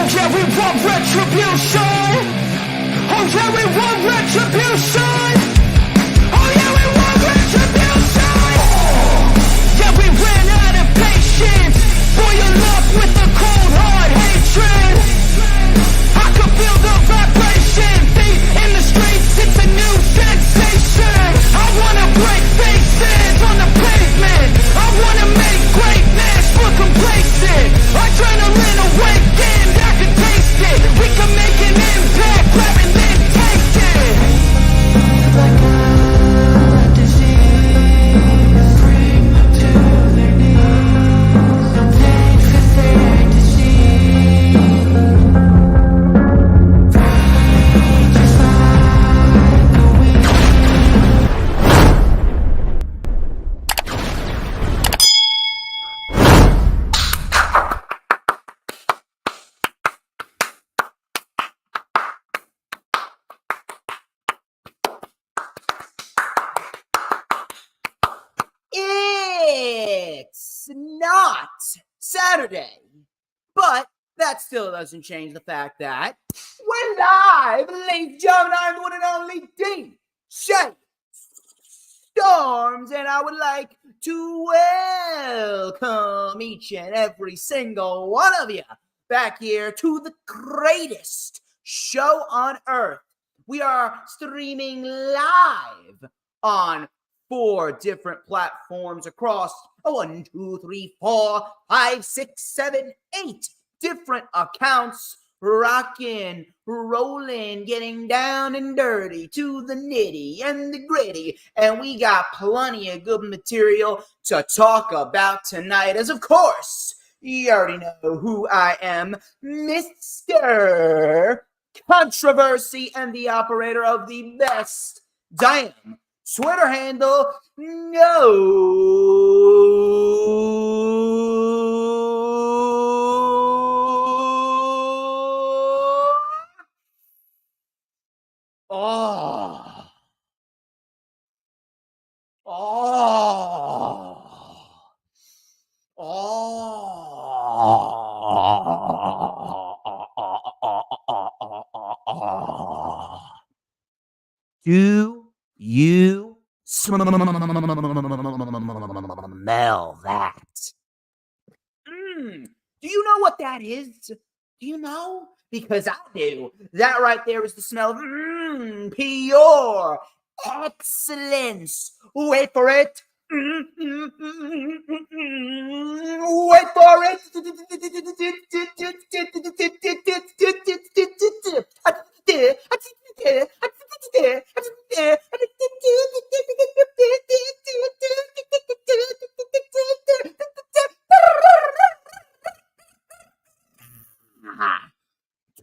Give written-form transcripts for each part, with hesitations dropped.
Oh yeah, we want retribution. Oh yeah, we want retribution. Oh yeah, we want retribution. Yeah, we ran out of patience. Boil up with the cold hard hatred. I can feel the vibration. Feet in the streets, it's a new sensation. I wanna break faces on the pavement. I wanna make greatness look complacent. Adrenaline awakened, I can taste it. We can make an impact, grab and then take it. Like a disease, bring them to their knees. Thanks for their disease. Just like the wind. It's not Saturday, but that still doesn't change the fact that we're live, ladies and gentlemen. I'm the one and only DJ Storms, and I would like to welcome each and every single one of you back here to the greatest show on earth. We are streaming live on 4 different platforms across 1, 2, 3, 4, 5, 6, 7, 8 different accounts. Rocking, rolling, getting down and dirty to the nitty and the gritty. And we got plenty of good material to talk about tonight. As of course, you already know who I am, Mr. Controversy and the operator of the best damn Twitter handle, Do you smell that? Do you know what that is? Do you know? Because I do. That right there is the smell of pure excellence. Wait for it. Wait for it.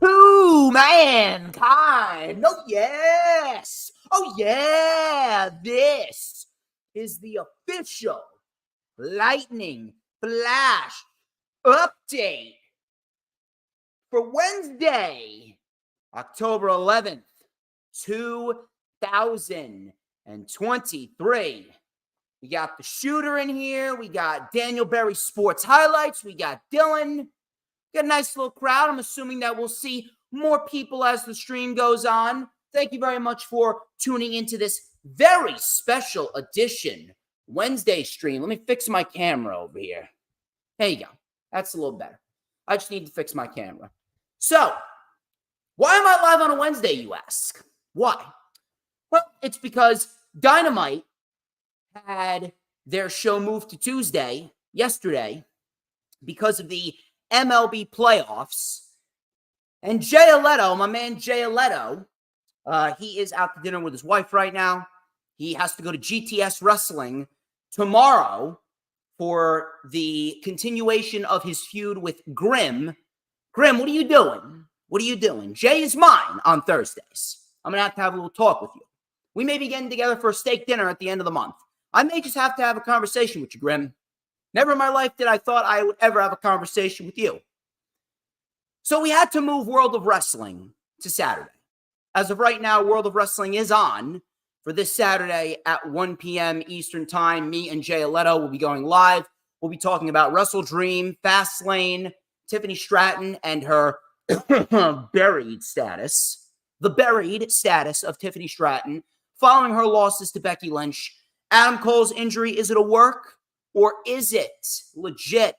To mankind. Oh, yes. Oh, yeah. This is the official Lightning Flash update for Wednesday, October 11th, 2023. We got the shooter in here. We got Daniel Berry Sports Highlights. We got Dylan. We got a nice little crowd. I'm assuming that we'll see more people as the stream goes on. Thank you very much for tuning into this very special edition Wednesday stream. Let me fix my camera over here. There you go. That's a little better. I just need to fix my camera. So, why am I live on a Wednesday, you ask? Why? Well, it's because Dynamite had their show moved to Tuesday, yesterday, because of the MLB playoffs. And Jay Leto, my man Jay Leto, he is out to dinner with his wife right now. He has to go to GTS Wrestling tomorrow for the continuation of his feud with Grimm. Grimm, what are you doing? What are you doing? Jay is mine on Thursdays. I'm going to have a little talk with you. We may be getting together for a steak dinner at the end of the month. I may just have to have a conversation with you, Grimm. Never in my life did I thought I would ever have a conversation with you. So we had to move World of Wrestling to Saturday. As of right now, World of Wrestling is on for this Saturday at 1 p.m. Eastern Time. Me and Jay Leto will be going live. We'll be talking about Wrestle Dream, Fast Lane, Tiffany Stratton, and her buried status, the buried status of Tiffany Stratton following her losses to Becky Lynch. Adam Cole's injury, is it a work or is it legit?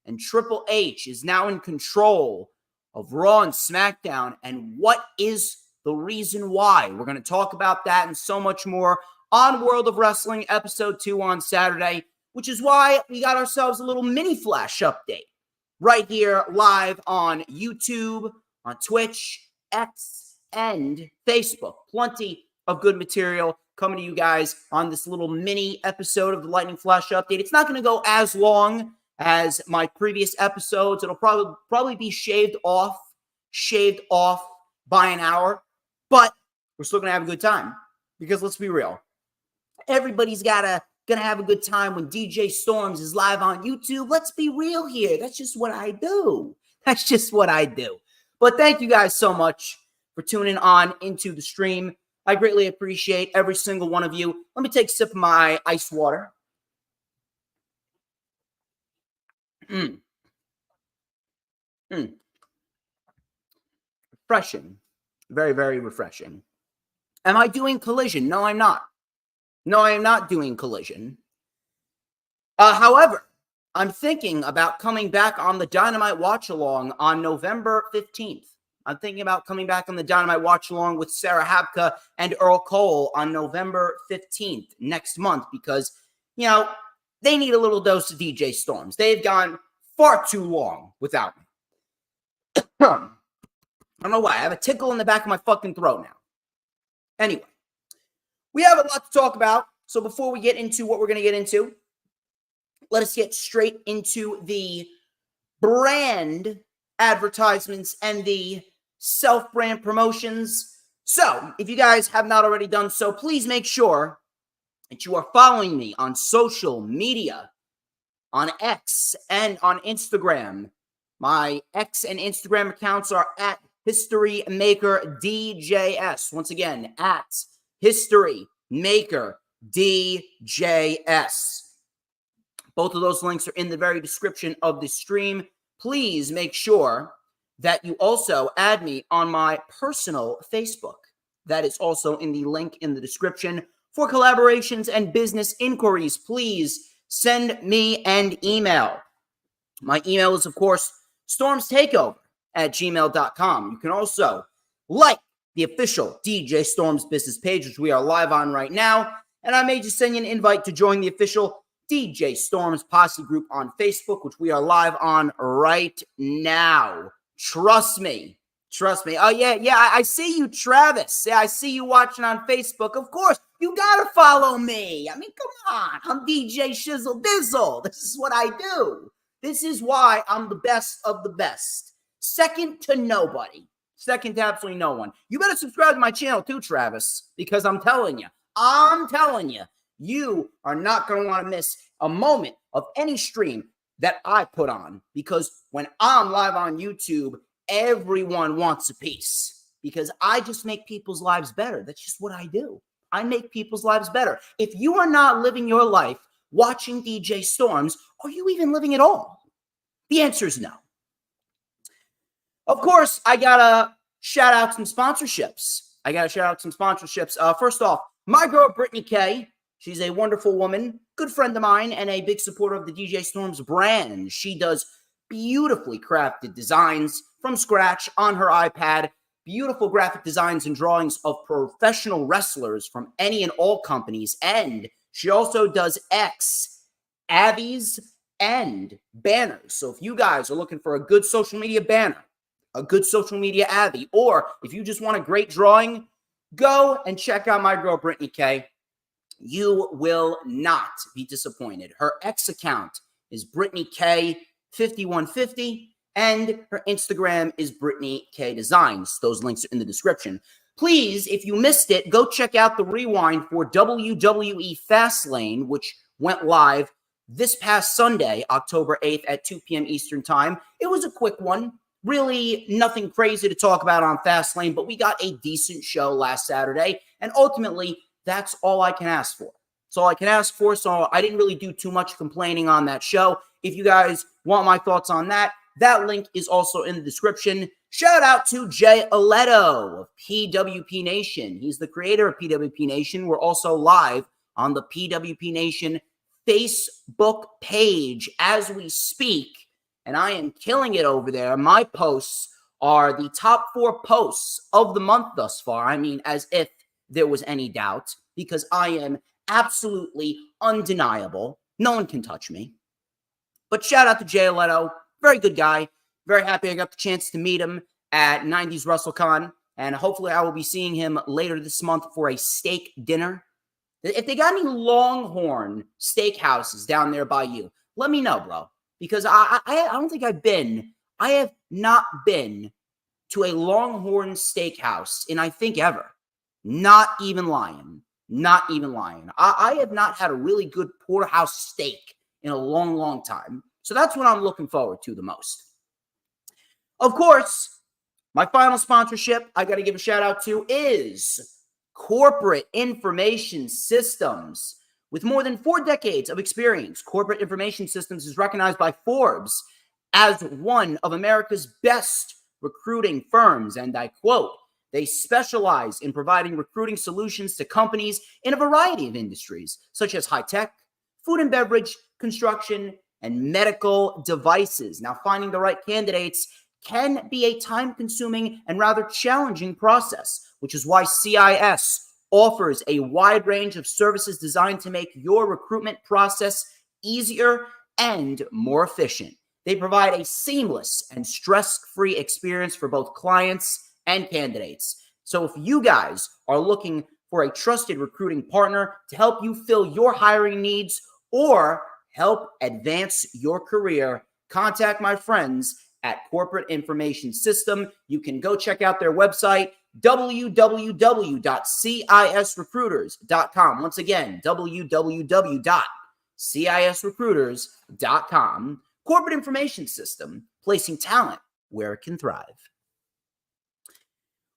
And Triple H is now in control of Raw and SmackDown. And what is the reason why? We're going to talk about that and so much more on World of Wrestling Episode 2 on Saturday, which is why we got ourselves a little mini flash update right here live on YouTube, on Twitch, X, and Facebook. Plenty of good material coming to you guys on this little mini episode of the Lightning Flash Update. It's not going to go as long as my previous episodes. It'll probably be shaved off by an hour, but we're still going to have a good time because let's be real. Everybody's gonna have a good time when DJ Storms is live on YouTube. Let's be real here. That's just what I do. But thank you guys so much for tuning on into the stream. I greatly appreciate every single one of you. Let me take a sip of my ice water. Refreshing. Very, very refreshing. Am I doing Collision? No, I'm not. No, I am not doing Collision. However, I'm thinking about coming back on the Dynamite Watch-Along on November 15th. I'm thinking about coming back on the Dynamite Watch-Along with Sarah Habka and Earl Cole on November 15th next month because, you know, they need a little dose of DJ Storms. They've gone far too long without me. I don't know why. I have a tickle in the back of my fucking throat now. Anyway, we have a lot to talk about. So before we get into what we're going to get into, let us get straight into the brand advertisements and the self-brand promotions. So if you guys have not already done so, please make sure that you are following me on social media, on X and on Instagram. My X and Instagram accounts are at HistoryMakerDJS. Once again, at HistoryMakerDJS. Both of those links are in the very description of the stream. Please make sure that you also add me on my personal Facebook. That is also in the link in the description. For collaborations and business inquiries, please send me an email. My email is, of course, StormsTakeOver@gmail.com. You can also like the official DJ Storms business page, which we are live on right now. And I may just send you an invite to join the official DJ Storms Posse group on Facebook, which we are live on right now. Trust me. Oh, yeah, I see you, Travis. Yeah, I see you watching on Facebook. Of course, you got to follow me. I mean, come on. I'm DJ Shizzle Dizzle. This is what I do. This is why I'm the best of the best. Second to nobody. Second to absolutely no one. You better subscribe to my channel too, Travis, because I'm telling you, you are not going to want to miss a moment of any stream that I put on, because when I'm live on YouTube, everyone wants a piece because I just make people's lives better. That's just what I do. I make people's lives better. If you are not living your life watching DJ Storms, are you even living at all? The answer is no. Of course, I got to shout out some sponsorships. First off, my girl, Brittany K. She's a wonderful woman, good friend of mine, and a big supporter of the DJ Storms brand. She does beautifully crafted designs from scratch on her iPad, beautiful graphic designs and drawings of professional wrestlers from any and all companies. And she also does X, Abby's, and banners. So if you guys are looking for a good social media banner, a good social media Abby, or if you just want a great drawing, go and check out my girl, Brittany K. You will not be disappointed. Her X account is Brittany K 5150, and her Instagram is Brittany K Designs. Those links are in the description. Please, if you missed it, go check out the rewind for WWE Fast Lane, which went live this past Sunday, October 8th at 2 p.m. Eastern Time. It was a quick one. Really nothing crazy to talk about on Fast Lane, but we got a decent show last Saturday, and ultimately, that's all I can ask for. That's all I can ask for, so I didn't really do too much complaining on that show. If you guys want my thoughts on that, That link is also in the description. Shout out to Jay Aletto of PWP Nation. He's the creator of PWP Nation. We're also live on the PWP Nation Facebook page as we speak, and I am killing it over there. My posts are the top 4 posts of the month thus far. I mean, as if there was any doubt, because I am absolutely undeniable. No one can touch me. But shout out to Jay Aletto. Very good guy. Very happy I got the chance to meet him at 90s WrestleCon, and hopefully I will be seeing him later this month for a steak dinner. If they got any Longhorn steakhouses down there by you, let me know, bro. Because I don't think I have not been to a Longhorn steakhouse in, I think, ever. Not even lying. Not even lying. I have not had a really good porterhouse steak in a long, long time. So that's what I'm looking forward to the most. Of course, my final sponsorship I got to give a shout out to is Corporate Information Systems. With more than 4 decades of experience, Corporate Information Systems is recognized by Forbes as one of America's best recruiting firms, and I quote, "They specialize in providing recruiting solutions to companies in a variety of industries, such as high-tech, food and beverage, construction, and medical devices." Now, finding the right candidates can be a time-consuming and rather challenging process, which is why CIS offers a wide range of services designed to make your recruitment process easier and more efficient. They provide a seamless and stress-free experience for both clients and candidates. So if you guys are looking for a trusted recruiting partner to help you fill your hiring needs or help advance your career, contact my friends at Corporate Information System. You can go check out their website, www.cisrecruiters.com. Once again, www.cisrecruiters.com. Corporate Information System, placing talent where it can thrive.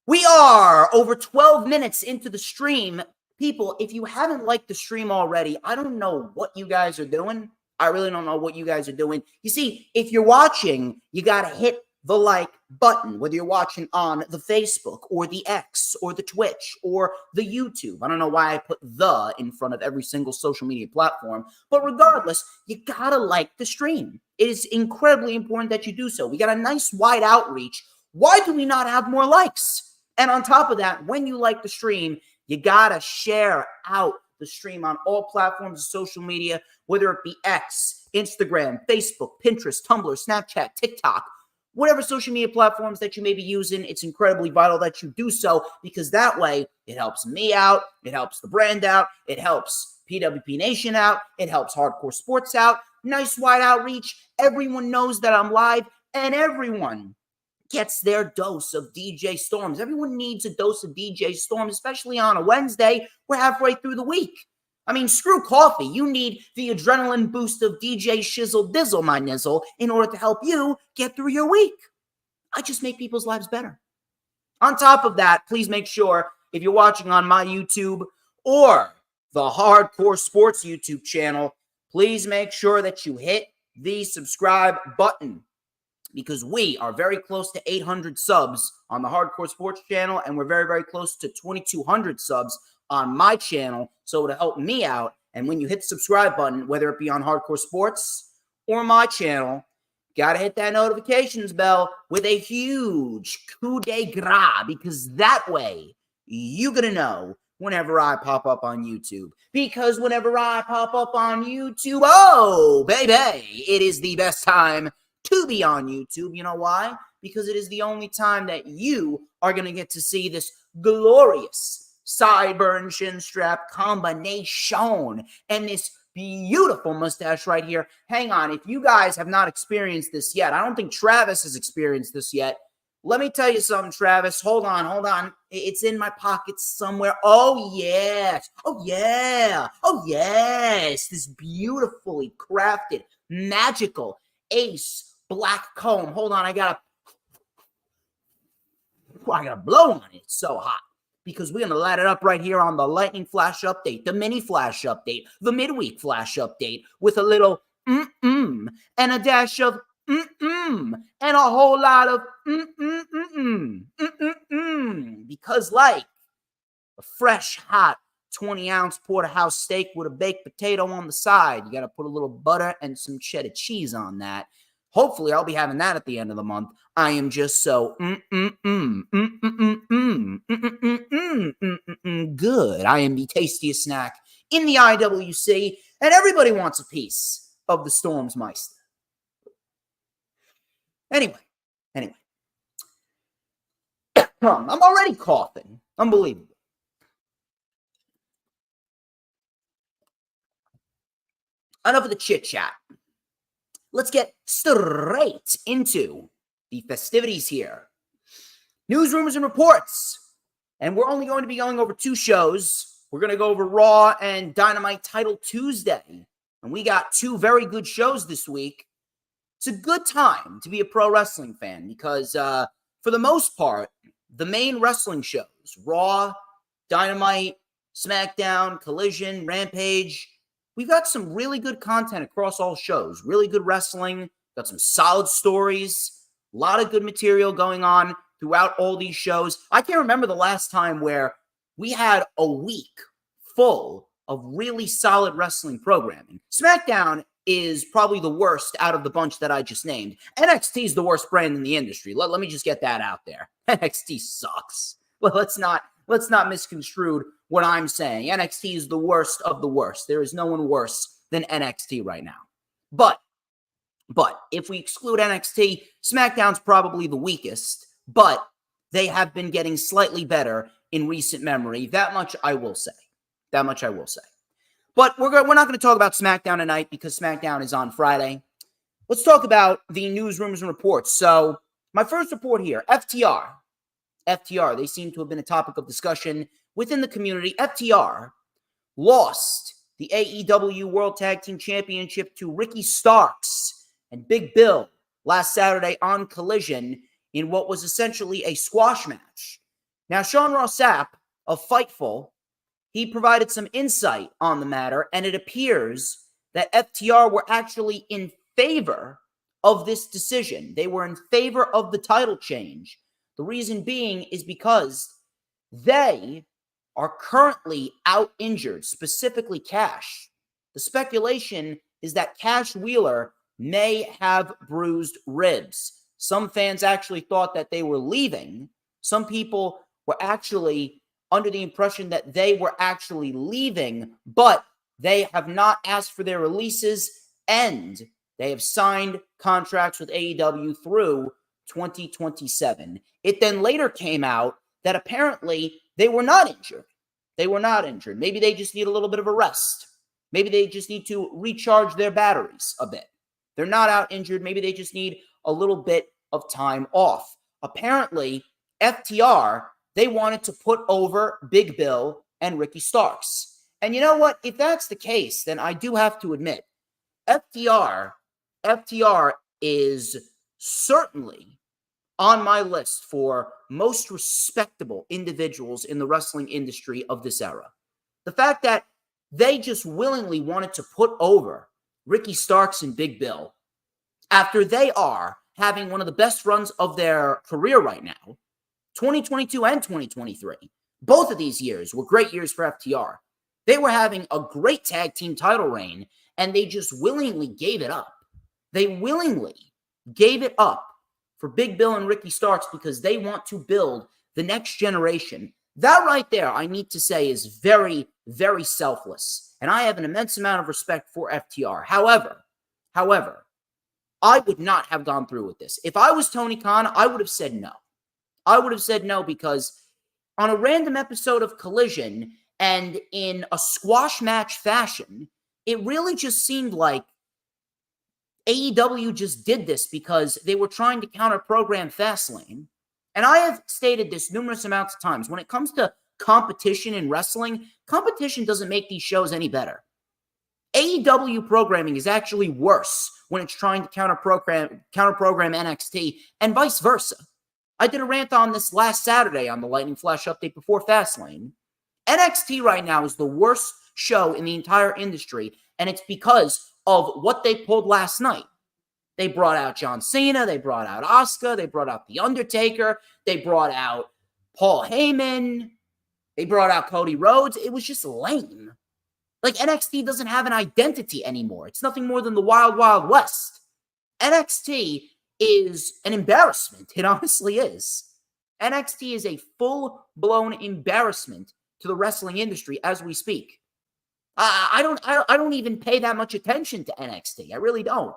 We are over 12 minutes into the stream. People, if you haven't liked the stream already, I don't know what you guys are doing. I really don't know what you guys are doing. You see, if you're watching, you got to hit the like button, whether you're watching on the Facebook or the X or the Twitch or the YouTube. I don't know why I put the in front of every single social media platform, but regardless, you got to like the stream. It is incredibly important that you do so. We got a nice wide outreach. Why do we not have more likes? And on top of that, when you like the stream, you got to share out the stream on all platforms of social media, whether it be X, Instagram, Facebook, Pinterest, Tumblr, Snapchat, TikTok, whatever social media platforms that you may be using. It's incredibly vital that you do so, because that way it helps me out, it helps the brand out, it helps PWP Nation out, it helps Hardcore Sports out. Nice wide outreach. Everyone knows that I'm live, and everyone gets their dose of DJ Storms. Everyone needs a dose of DJ Storms, especially on a Wednesday. We're halfway through the week. I mean, screw coffee. You need the adrenaline boost of DJ Shizzle Dizzle, my nizzle, in order to help you get through your week. I just make people's lives better. On top of that, please make sure, if you're watching on my YouTube or the Hardcore Sports YouTube channel, please make sure that you hit the subscribe button, because we are very close to 800 subs on the Hardcore Sports channel, and we're very, very close to 2,200 subs on my channel. So it'll help me out. And when you hit the subscribe button, whether it be on Hardcore Sports or my channel, got to hit that notifications bell with a huge coup de grace, because that way you're going to know whenever I pop up on YouTube. Because whenever I pop up on YouTube, oh, baby, it is the best time to be on YouTube. You know why? Because it is the only time that you are going to get to see this glorious sideburn chin strap combination and this beautiful mustache right here. Hang on. If you guys have not experienced this yet, I don't think Travis has experienced this yet. Let me tell you something, Travis. Hold on. It's in my pocket somewhere. Oh, yes. Oh, yeah. Oh, yes. This beautifully crafted, magical Ace black comb. Hold on. I gotta blow on it. It's so hot. Because we're going to light it up right here on the Lightning Flash Update, the Mini Flash Update, the Midweek Flash Update, with a little and a dash of and a whole lot of because like a fresh, hot 20-ounce porterhouse steak with a baked potato on the side, you got to put a little butter and some cheddar cheese on that. Hopefully, I'll be having that at the end of the month. I am just so good. I am the tastiest snack in the IWC, and everybody wants a piece of the StormsMeister. Anyway. I'm already coughing. Unbelievable. Enough of the chit-chat. Let's get straight into the festivities here. News, rumors, and reports. And we're only going to be going over 2 shows. We're going to go over Raw and Dynamite Title Tuesday. And we got 2 very good shows this week. It's a good time to be a pro wrestling fan because, for the most part, the main wrestling shows, Raw, Dynamite, SmackDown, Collision, Rampage, we've got some really good content across all shows. Really good wrestling. Got some solid stories. A lot of good material going on throughout all these shows. I can't remember the last time where we had a week full of really solid wrestling programming. SmackDown is probably the worst out of the bunch that I just named. NXT is the worst brand in the industry. Let me just get that out there. NXT sucks. Well, let's not misconstrue what I'm saying. NXT is the worst of the worst. There is no one worse than NXT right now. But if we exclude NXT, SmackDown's probably the weakest, but they have been getting slightly better in recent memory. That much I will say. But we're not going to talk about SmackDown tonight because SmackDown is on Friday. Let's talk about the news, rumors, and reports. So my first report here, FTR, they seem to have been a topic of discussion within the community. FTR lost the AEW World Tag Team Championship to Ricky Starks and Big Bill last Saturday on Collision in what was essentially a squash match. Now, Sean Ross Sapp of Fightful, he provided some insight on the matter, and it appears that FTR were actually in favor of this decision. They were in favor of the title change. The reason being is because they are currently out injured, specifically Cash. The speculation is that Cash Wheeler may have bruised ribs. Some fans actually thought that they were leaving. Some people were actually under the impression that they were actually leaving, but they have not asked for their releases, and they have signed contracts with AEW through 2027. It then later came out that apparently they were not injured. Maybe they just need a little bit of a rest. Maybe they just need to recharge their batteries a bit. They're not out injured. Maybe they just need a little bit of time off. Apparently, FTR, they wanted to put over Big Bill and Ricky Starks. And you know what? If that's the case, then I do have to admit, FTR is certainly on my list for most respectable individuals in the wrestling industry of this era. The fact that they just willingly wanted to put over Ricky Starks and Big Bill after they are having one of the best runs of their career right now, 2022 and 2023. Both of these years were great years for FTR. They were having a great tag team title reign, and they just willingly gave it up. They willingly gave it up for Big Bill and Ricky Starks because they want to build the next generation. That right there, I need to say, is very, very selfless. And I have an immense amount of respect for FTR. However, I would not have gone through with this. If I was Tony Khan, I would have said no. Because on a random episode of Collision and in a squash match fashion, it really just seemed like AEW just did this because they were trying to counter-program Fast Lane. And I have stated this numerous amounts of times. When it comes to competition in wrestling, competition doesn't make these shows any better. AEW programming is actually worse when it's trying to counter-program NXT and vice versa. I did a rant on this last Saturday on the Lightning Flash update before Fast Lane. NXT right now is the worst show in the entire industry, and it's because of what they pulled last night. They brought out John Cena. They brought out Asuka. They brought out The Undertaker. They brought out Paul Heyman. They brought out Cody Rhodes. It was just lame. Like, NXT doesn't have an identity anymore. It's nothing more than the Wild Wild West. NXT is an embarrassment. It honestly is. NXT is a full-blown embarrassment to the wrestling industry as we speak. I don't even pay that much attention to NXT. I really don't.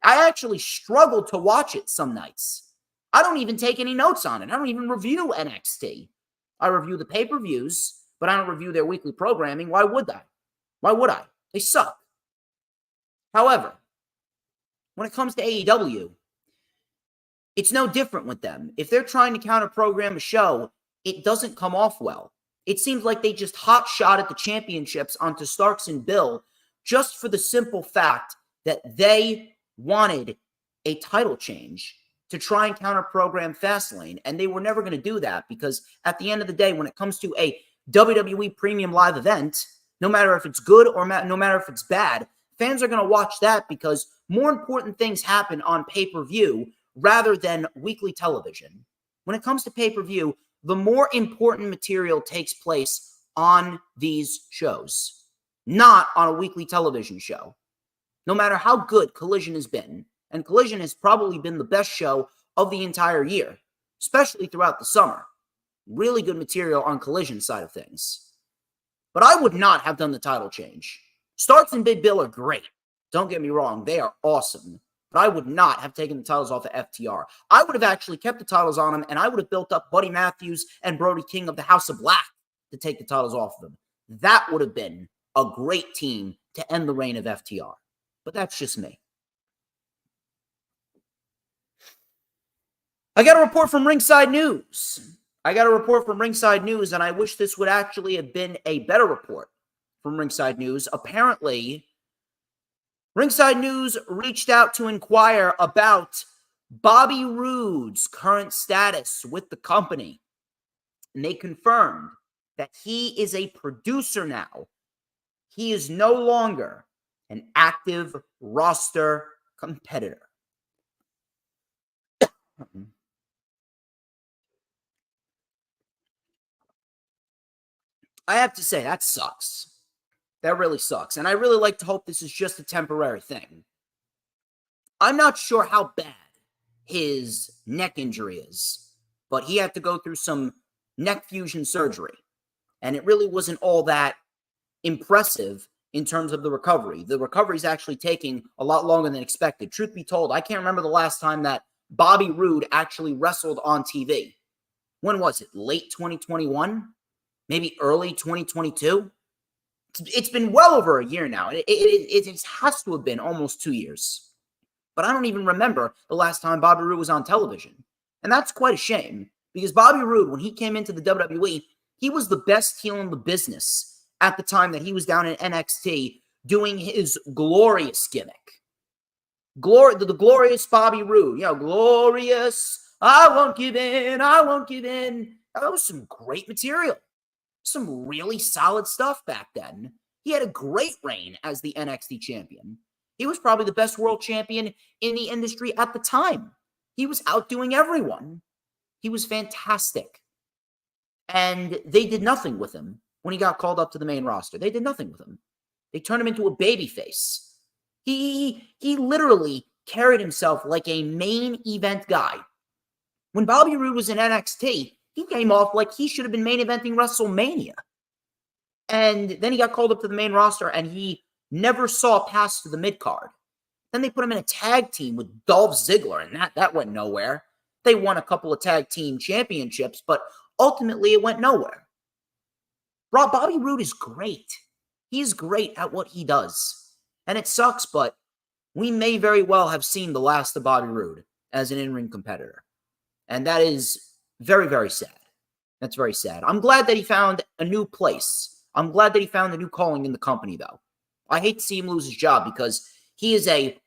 I actually struggle to watch it some nights. I don't even take any notes on it. I don't even review NXT. I review the pay-per-views, but I don't review their weekly programming. Why would I? Why would I? They suck. However, when it comes to AEW, it's no different with them. If they're trying to counter-program a show, it doesn't come off well. It seems like they just hot-shot at the championships onto Starks and Bill just for the simple fact that they wanted a title change to try and counter-program Fast Lane, and they were never going to do that because at the end of the day, when it comes to a WWE Premium Live event, no matter if it's good or no matter if it's bad, fans are going to watch that because more important things happen on pay-per-view rather than weekly television. When it comes to pay-per-view, the more important material takes place on these shows, not on a weekly television show. No matter how good Collision has been, and Collision has probably been the best show of the entire year, especially throughout the summer. Really good material on Collision side of things. But I would not have done the title change. Starks and Big Bill are great. Don't get me wrong, they are awesome. But I would not have taken the titles off of FTR. I would have actually kept the titles on them, and I would have built up Buddy Matthews and Brody King of the House of Black to take the titles off of them. That would have been a great team to end the reign of FTR. But that's just me. I got a report from Ringside News. And I wish this would actually have been a better report from Ringside News. Apparently, Ringside News reached out to inquire about Bobby Roode's current status with the company. And they confirmed that he is a producer now. He is no longer an active roster competitor. I have to say, that sucks. That really sucks. And I really like to hope this is just a temporary thing. I'm not sure how bad his neck injury is, but he had to go through some neck fusion surgery. And it really wasn't all that impressive in terms of the recovery. The recovery is actually taking a lot longer than expected. Truth be told, I can't remember the last time that Bobby Roode actually wrestled on TV. When was it? Late 2021? Maybe early 2022? It's been well over a year now. It has to have been almost 2 years. But I don't even remember the last time Bobby Roode was on television. And that's quite a shame. Because Bobby Roode, when he came into the WWE, he was the best heel in the business at the time that he was down in NXT doing his glorious gimmick. The glorious Bobby Roode. Glorious. I won't give in. I won't give in. That was some great material. Some really solid stuff back then. He had a great reign as the NXT champion. He was probably the best world champion in the industry at the time. He was outdoing everyone. He was fantastic. And they did nothing with him when he got called up to the main roster. They did nothing with him. They turned him into a babyface. He literally carried himself like a main event guy. When Bobby Roode was in NXT, he came off like he should have been main eventing WrestleMania. And then he got called up to the main roster, and he never saw past to the mid-card. Then they put him in a tag team with Dolph Ziggler, and that went nowhere. They won a couple of tag team championships, but ultimately it went nowhere. Bobby Roode is great. He's great at what he does. And it sucks, but we may very well have seen the last of Bobby Roode as an in-ring competitor. And that is very, very sad. That's very sad. I'm glad that he found a new place. I'm glad that he found a new calling in the company, though. I hate to see him lose his job because he is a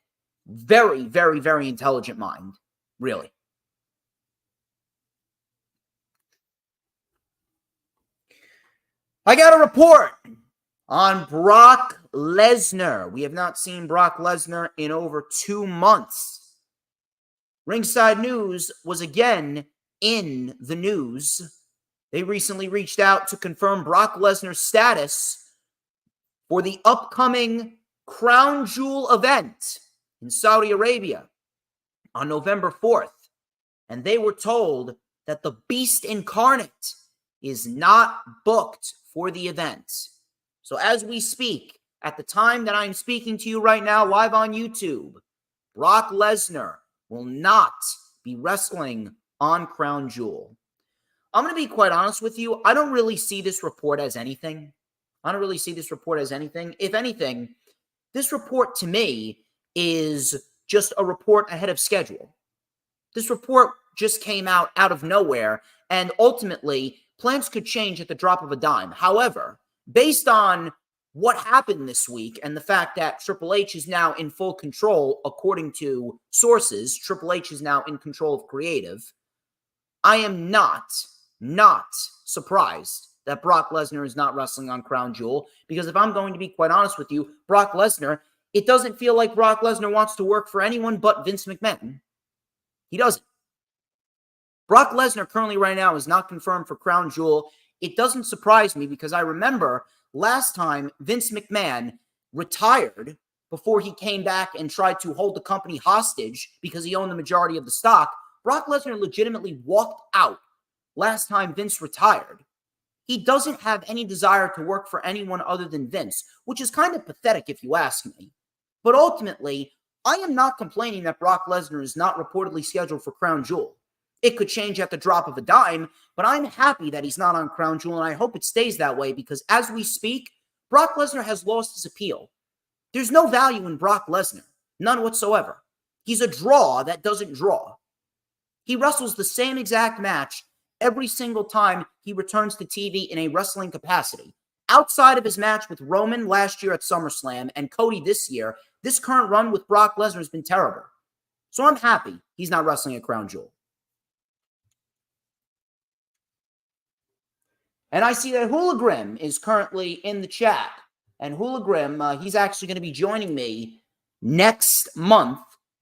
very, very, very intelligent mind. Really. I got a report on Brock Lesnar. We have not seen Brock Lesnar in over 2 months. Ringside News was again in the news. They recently reached out to confirm Brock Lesnar's status for the upcoming Crown Jewel event in Saudi Arabia on November 4th. And they were told that the Beast Incarnate is not booked for the event. So as we speak, at the time that I'm speaking to you right now, live on YouTube, Brock Lesnar will not be wrestling on Crown Jewel. I'm going to be quite honest with you. I don't really see this report as anything. If anything, this report to me is just a report ahead of schedule. This report just came out of nowhere, and ultimately, plans could change at the drop of a dime. However, based on what happened this week and the fact that Triple H is now in full control, according to sources, Triple H is now in control of creative, I am not surprised that Brock Lesnar is not wrestling on Crown Jewel, because if I'm going to be quite honest with you, Brock Lesnar, it doesn't feel like Brock Lesnar wants to work for anyone but Vince McMahon. He doesn't. Brock Lesnar currently right now is not confirmed for Crown Jewel. It doesn't surprise me because I remember last time Vince McMahon retired before he came back and tried to hold the company hostage because he owned the majority of the stock. Brock Lesnar legitimately walked out last time Vince retired. He doesn't have any desire to work for anyone other than Vince, which is kind of pathetic if you ask me. But ultimately, I am not complaining that Brock Lesnar is not reportedly scheduled for Crown Jewel. It could change at the drop of a dime, but I'm happy that he's not on Crown Jewel, and I hope it stays that way because as we speak, Brock Lesnar has lost his appeal. There's no value in Brock Lesnar, none whatsoever. He's a draw that doesn't draw. He wrestles the same exact match every single time he returns to TV in a wrestling capacity. Outside of his match with Roman last year at SummerSlam and Cody this year, this current run with Brock Lesnar has been terrible. So I'm happy he's not wrestling at Crown Jewel. And I see that Hooligrim is currently in the chat. And Hooligrim, he's actually going to be joining me next month.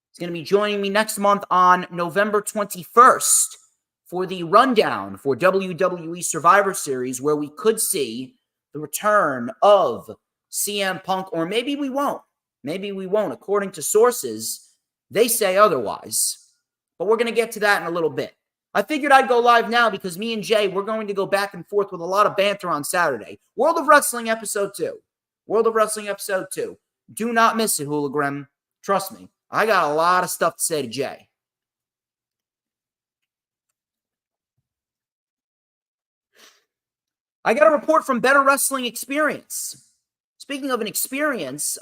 He's going to be joining me next month on November 21st for the rundown for WWE Survivor Series, where we could see the return of CM Punk, or maybe we won't. Maybe we won't. According to sources, they say otherwise. But we're going to get to that in a little bit. I figured I'd go live now because me and Jay, we're going to go back and forth with a lot of banter on Saturday. World of Wrestling Episode 2. World of Wrestling Episode 2. Do not miss it, Hooligrim. Trust me. I got a lot of stuff to say to Jay. I got a report from Better Wrestling Experience. Speaking of an experience,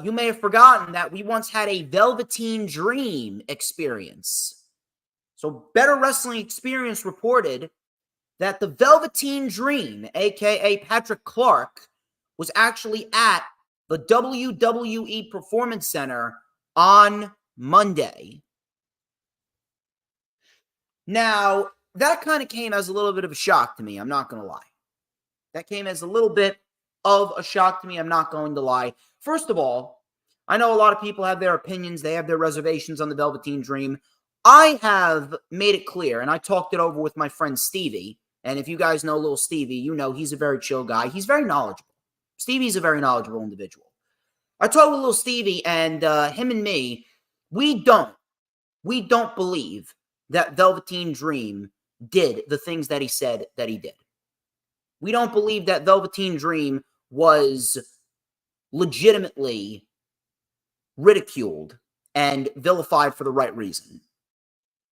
you may have forgotten that we once had a Velveteen Dream experience. So Better Wrestling Experience reported that the Velveteen Dream, a.k.a. Patrick Clark, was actually at the WWE Performance Center on Monday. Now, that kind of came as a little bit of a shock to me, I'm not going to lie. That came as a little bit of a shock to me, I'm not going to lie. First of all, I know a lot of people have their opinions, they have their reservations on the Velveteen Dream. I have made it clear, and I talked it over with my friend Stevie, and if you guys know little Stevie, you know he's a very chill guy. He's very knowledgeable. Stevie's a very knowledgeable individual. I talked with little Stevie, and him and me, we don't believe that Velveteen Dream did the things that he said that he did. We don't believe that Velveteen Dream was legitimately ridiculed and vilified for the right reason.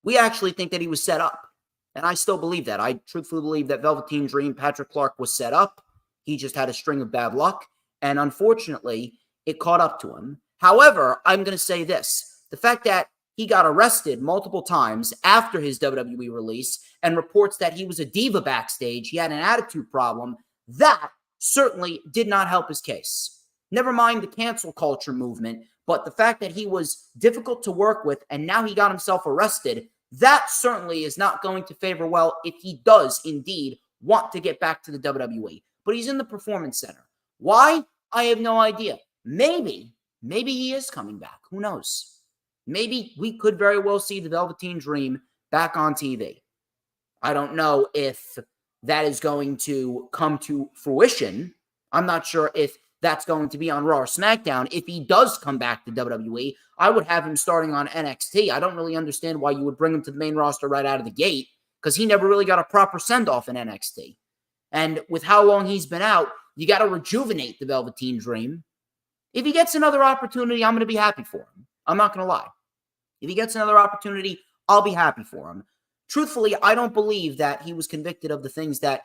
We actually think that he was set up, and I still believe that. I truthfully believe that Velveteen Dream, Patrick Clark, was set up. He just had a string of bad luck, and unfortunately, it caught up to him. However, I'm going to say this. The fact that he got arrested multiple times after his WWE release and reports that he was a diva backstage, he had an attitude problem, that certainly did not help his case. Never mind the cancel culture movement, but the fact that he was difficult to work with and now he got himself arrested, that certainly is not going to favor well if he does indeed want to get back to the WWE. But he's in the Performance Center. Why? I have no idea. Maybe he is coming back. Who knows? Maybe we could very well see the Velveteen Dream back on TV. I don't know if that is going to come to fruition. I'm not sure if that's going to be on Raw or SmackDown. If he does come back to WWE, I would have him starting on NXT. I don't really understand why you would bring him to the main roster right out of the gate, because he never really got a proper send-off in NXT. And with how long he's been out, you got to rejuvenate the Velveteen Dream. If he gets another opportunity, I'm going to be happy for him. I'm not going to lie. If he gets another opportunity, I'll be happy for him. Truthfully, I don't believe that he was convicted of the things that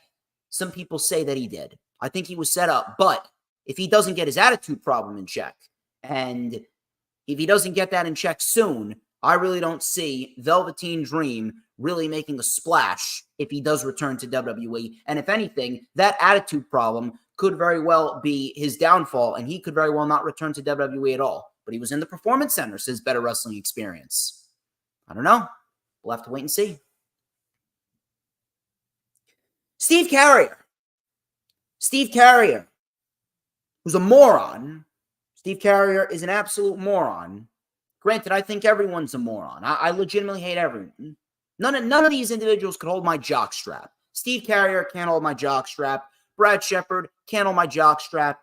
some people say that he did. I think he was set up. But if he doesn't get his attitude problem in check, and if he doesn't get that in check soon, I really don't see Velveteen Dream really making a splash if he does return to WWE. And if anything, that attitude problem could very well be his downfall, and he could very well not return to WWE at all. But he was in the Performance Center, so his better wrestling experience. I don't know. We'll have to wait and see. Steve Karrion. Steve Karrion, who's a moron. Steve Karrion is an absolute moron. Granted, I think everyone's a moron. I legitimately hate everyone. None of these individuals could hold my jockstrap. Steve Karrion can't hold my jockstrap. Brad Shepard can't hold my jockstrap.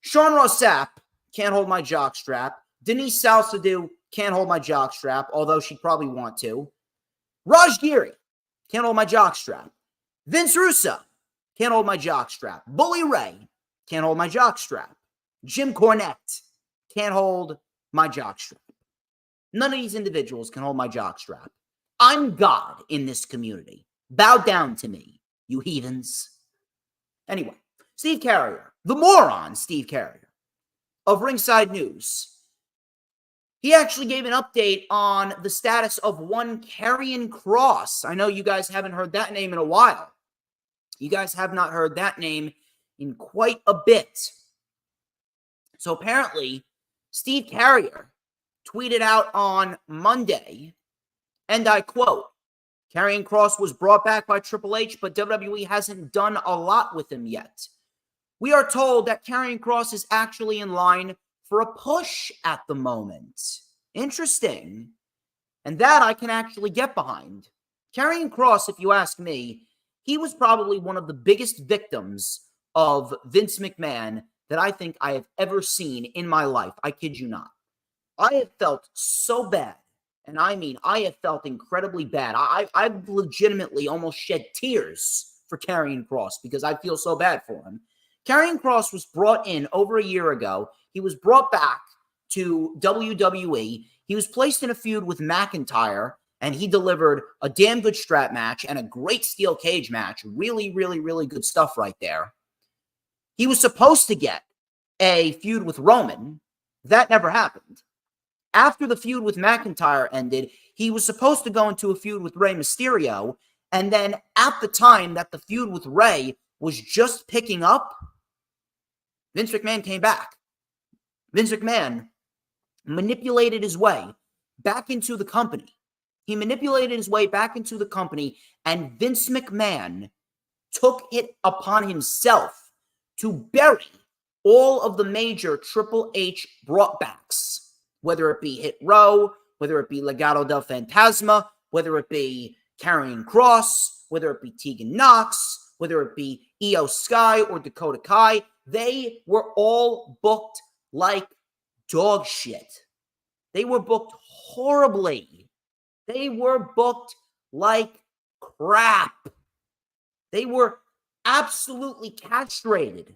Sean Ross Sapp can't hold my jockstrap. Denise Salcedo can't hold my jockstrap, although she'd probably want to. Raj Giri can't hold my jockstrap. Vince Russo can't hold my jockstrap. Bully Ray can't hold my jockstrap. Jim Cornette can't hold my jockstrap. None of these individuals can hold my jockstrap. I'm God in this community. Bow down to me, you heathens. Anyway, Steve Karrion, the moron Steve Karrion of Ringside News. He actually gave an update on the status of one Karrion Kross. I know you guys haven't heard that name in a while. You guys have not heard that name in quite a bit. So apparently, Steve Karrion tweeted out on Monday, and I quote, Karrion Kross was brought back by Triple H, but WWE hasn't done a lot with him yet. We are told that Karrion Kross is actually in line for a push at the moment. Interesting. And that I can actually get behind. Karrion Kross, if you ask me, he was probably one of the biggest victims of Vince McMahon that I think I have ever seen in my life. I kid you not. I have felt so bad. And I mean, I have felt incredibly bad. I've legitimately almost shed tears for Karrion Kross because I feel so bad for him. Karrion Kross was brought in over a year ago. He was brought back to WWE. He was placed in a feud with McIntyre, and he delivered a damn good strap match and a great steel cage match. Really, really, really good stuff right there. He was supposed to get a feud with Roman. That never happened. After the feud with McIntyre ended, he was supposed to go into a feud with Rey Mysterio, and then at the time that the feud with Rey was just picking up, Vince McMahon came back. Vince McMahon manipulated his way back into the company. He manipulated his way back into the company, and Vince McMahon took it upon himself to bury all of the major Triple H brought-backs. Whether it be Hit Row, whether it be Legado del Fantasma, whether it be Karrion Kross, whether it be Tegan Nox, whether it be Io Sky or Dakota Kai, they were all booked like dog shit. They were booked horribly. They were booked like crap. They were absolutely castrated.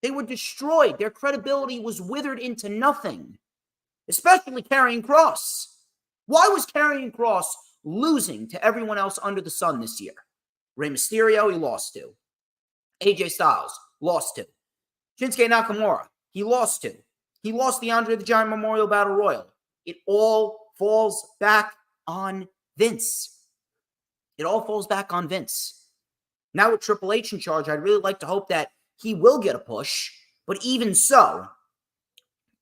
They were destroyed. Their credibility was withered into nothing. Especially Karrion Kross. Why was Karrion Kross losing to everyone else under the sun this year? Rey Mysterio, he lost to. AJ Styles, lost to. Shinsuke Nakamura, he lost to. He lost the Andre the Giant Memorial Battle Royal. It all falls back on Vince. It all falls back on Vince. Now with Triple H in charge, I'd really like to hope that he will get a push. But even so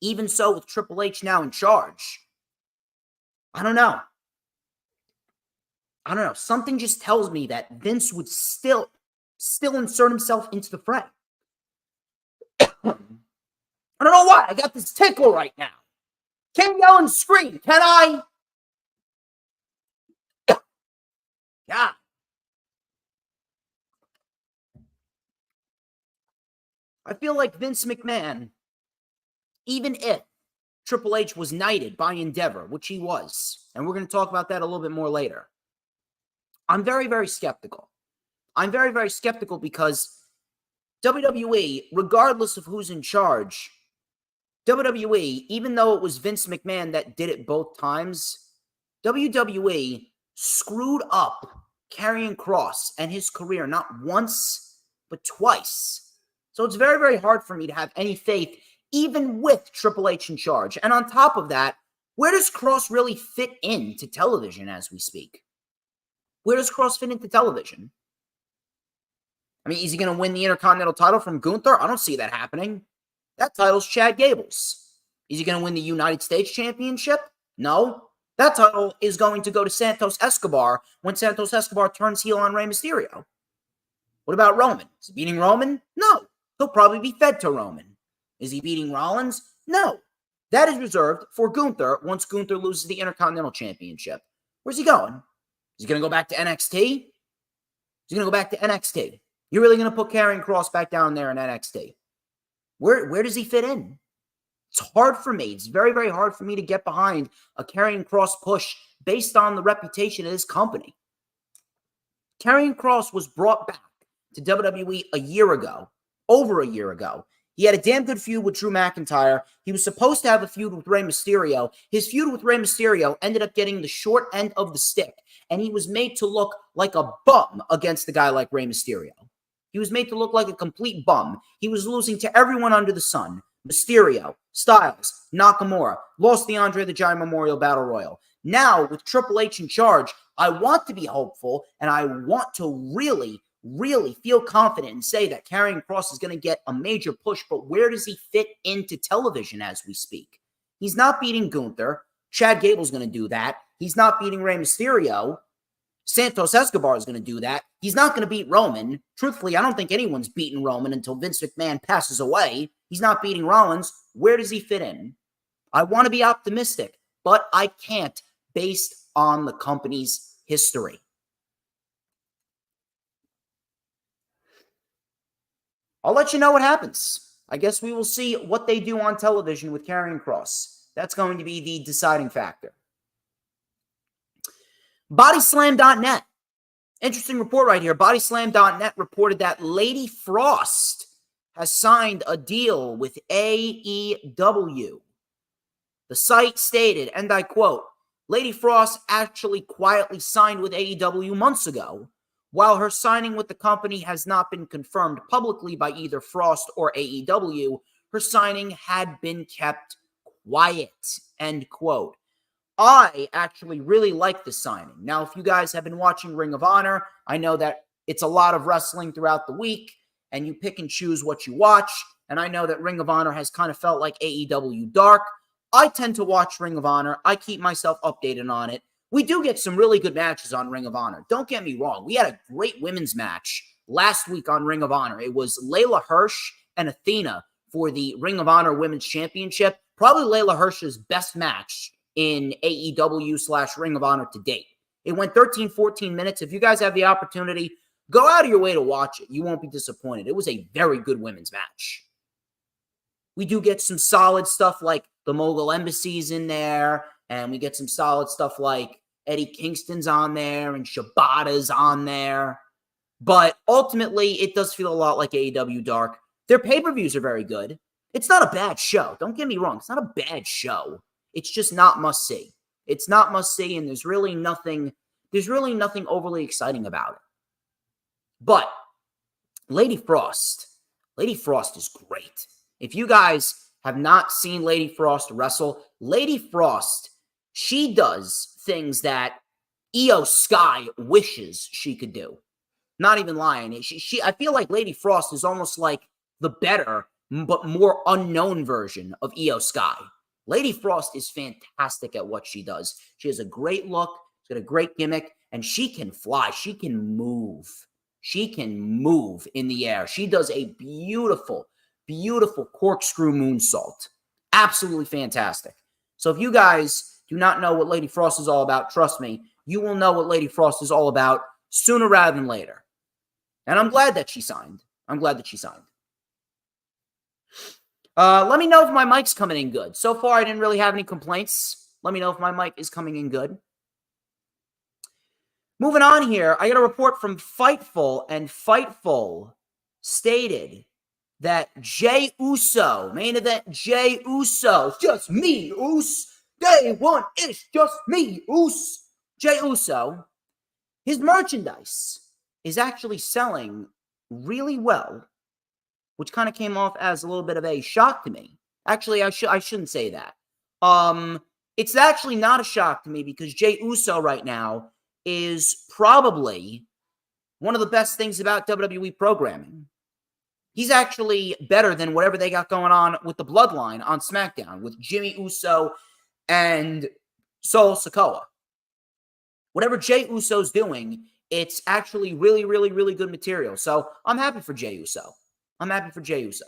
with Triple H now in charge, I don't know. Something just tells me that Vince would still insert himself into the fray. I don't know why. I got this tickle right now. Can't yell and scream, can I? Yeah. I feel like Vince McMahon, even if Triple H was knighted by Endeavor, which he was, and we're going to talk about that a little bit more later, I'm very, very skeptical. I'm very, very skeptical because WWE, regardless of who's in charge, WWE, even though it was Vince McMahon that did it both times, WWE screwed up Karrion Kross and his career not once, but twice. So it's very, very hard for me to have any faith, even with Triple H in charge. And on top of that, where does Kross really fit into television as we speak? Where does Kross fit into television? I mean, is he going to win the Intercontinental title from Gunther? I don't see that happening. That title's Chad Gable's. Is he going to win the United States Championship? No. That title is going to go to Santos Escobar when Santos Escobar turns heel on Rey Mysterio. What about Roman? Is he beating Roman? No. He'll probably be fed to Roman. Is he beating Rollins? No. That is reserved for Gunther once Gunther loses the Intercontinental Championship. Where's he going? Is he going to go back to NXT? Is he going to go back to NXT? You're really going to put Karrion Kross back down there in NXT? Where does he fit in? It's hard for me. It's very, very hard for me to get behind a Karrion Kross push based on the reputation of this company. Karrion Kross was brought back to WWE a year ago, over a year ago. He had a damn good feud with Drew McIntyre. He was supposed to have a feud with Rey Mysterio. His feud with Rey Mysterio ended up getting the short end of the stick, and he was made to look like a bum against a guy like Rey Mysterio. He was made to look like a complete bum. He was losing to everyone under the sun. Mysterio, Styles, Nakamura, lost the Andre the Giant Memorial Battle Royal. Now, with Triple H in charge, I want to be hopeful, and I want to really feel confident and say that Karrion Kross is going to get a major push, but where does he fit into television as we speak? He's not beating Gunther. Chad Gable's going to do that. He's not beating Rey Mysterio. Santos Escobar is going to do that. He's not going to beat Roman. Truthfully, I don't think anyone's beaten Roman until Vince McMahon passes away. He's not beating Rollins. Where does he fit in? I want to be optimistic, but I can't based on the company's history. I'll let you know what happens. I guess we will see what they do on television with Karrion Kross. That's going to be the deciding factor. Bodyslam.net. Interesting report right here. Bodyslam.net reported that Lady Frost has signed a deal with AEW. The site stated, and I quote, Lady Frost actually quietly signed with AEW months ago. While her signing with the company has not been confirmed publicly by either Frost or AEW, her signing had been kept quiet, end quote. I actually really like this signing. Now, if you guys have been watching Ring of Honor, I know that it's a lot of wrestling throughout the week, and you pick and choose what you watch, and I know that Ring of Honor has kind of felt like AEW Dark. I tend to watch Ring of Honor. I keep myself updated on it. We do get some really good matches on Ring of Honor. Don't get me wrong. We had a great women's match last week on Ring of Honor. It was Layla Hirsch and Athena for the Ring of Honor Women's Championship. Probably Layla Hirsch's best match in AEW/Ring of Honor to date. It went 13, 14 minutes. If you guys have the opportunity, go out of your way to watch it. You won't be disappointed. It was a very good women's match. We do get some solid stuff like the Mogul Embassy's in there, and we get some solid stuff like Eddie Kingston's on there and Shibata's on there. But ultimately, it does feel a lot like AEW Dark. Their pay-per-views are very good. It's not a bad show. Don't get me wrong. It's not a bad show. It's just not must-see. It's not must-see, and there's really nothing overly exciting about it. But Lady Frost is great. If you guys have not seen Lady Frost wrestle, Lady Frost, she does things that Io Sky wishes she could do. Not even lying. I feel like Lady Frost is almost like the better but more unknown version of Io Sky. Lady Frost is fantastic at what she does. She has a great look, she's got a great gimmick, and she can fly. She can move. She can move in the air. She does a beautiful, beautiful corkscrew moonsault. Absolutely fantastic. So if you guys do not know what Lady Frost is all about, trust me, you will know what Lady Frost is all about sooner rather than later. And I'm glad that she signed. I'm glad that she signed. Let me know if my mic's coming in good. So far, I didn't really have any complaints. Let me know if my mic is coming in good. Moving on here, I got a report from Fightful, and Fightful stated that Jey Uso, main event Jey Uso, it's just me, Uso. Day one, it's just me, Uso. Jey Uso, his merchandise is actually selling really well, which kind of came off as a little bit of a shock to me. Actually, I shouldn't say that. It's actually not a shock to me because Jey Uso right now is probably one of the best things about WWE programming. He's actually better than whatever they got going on with the Bloodline on SmackDown with Jimmy Uso and Solo Sikoa. Whatever Jey Uso's doing, it's actually really, really, really good material. So I'm happy for Jey Uso. I'm happy for Jey Uso.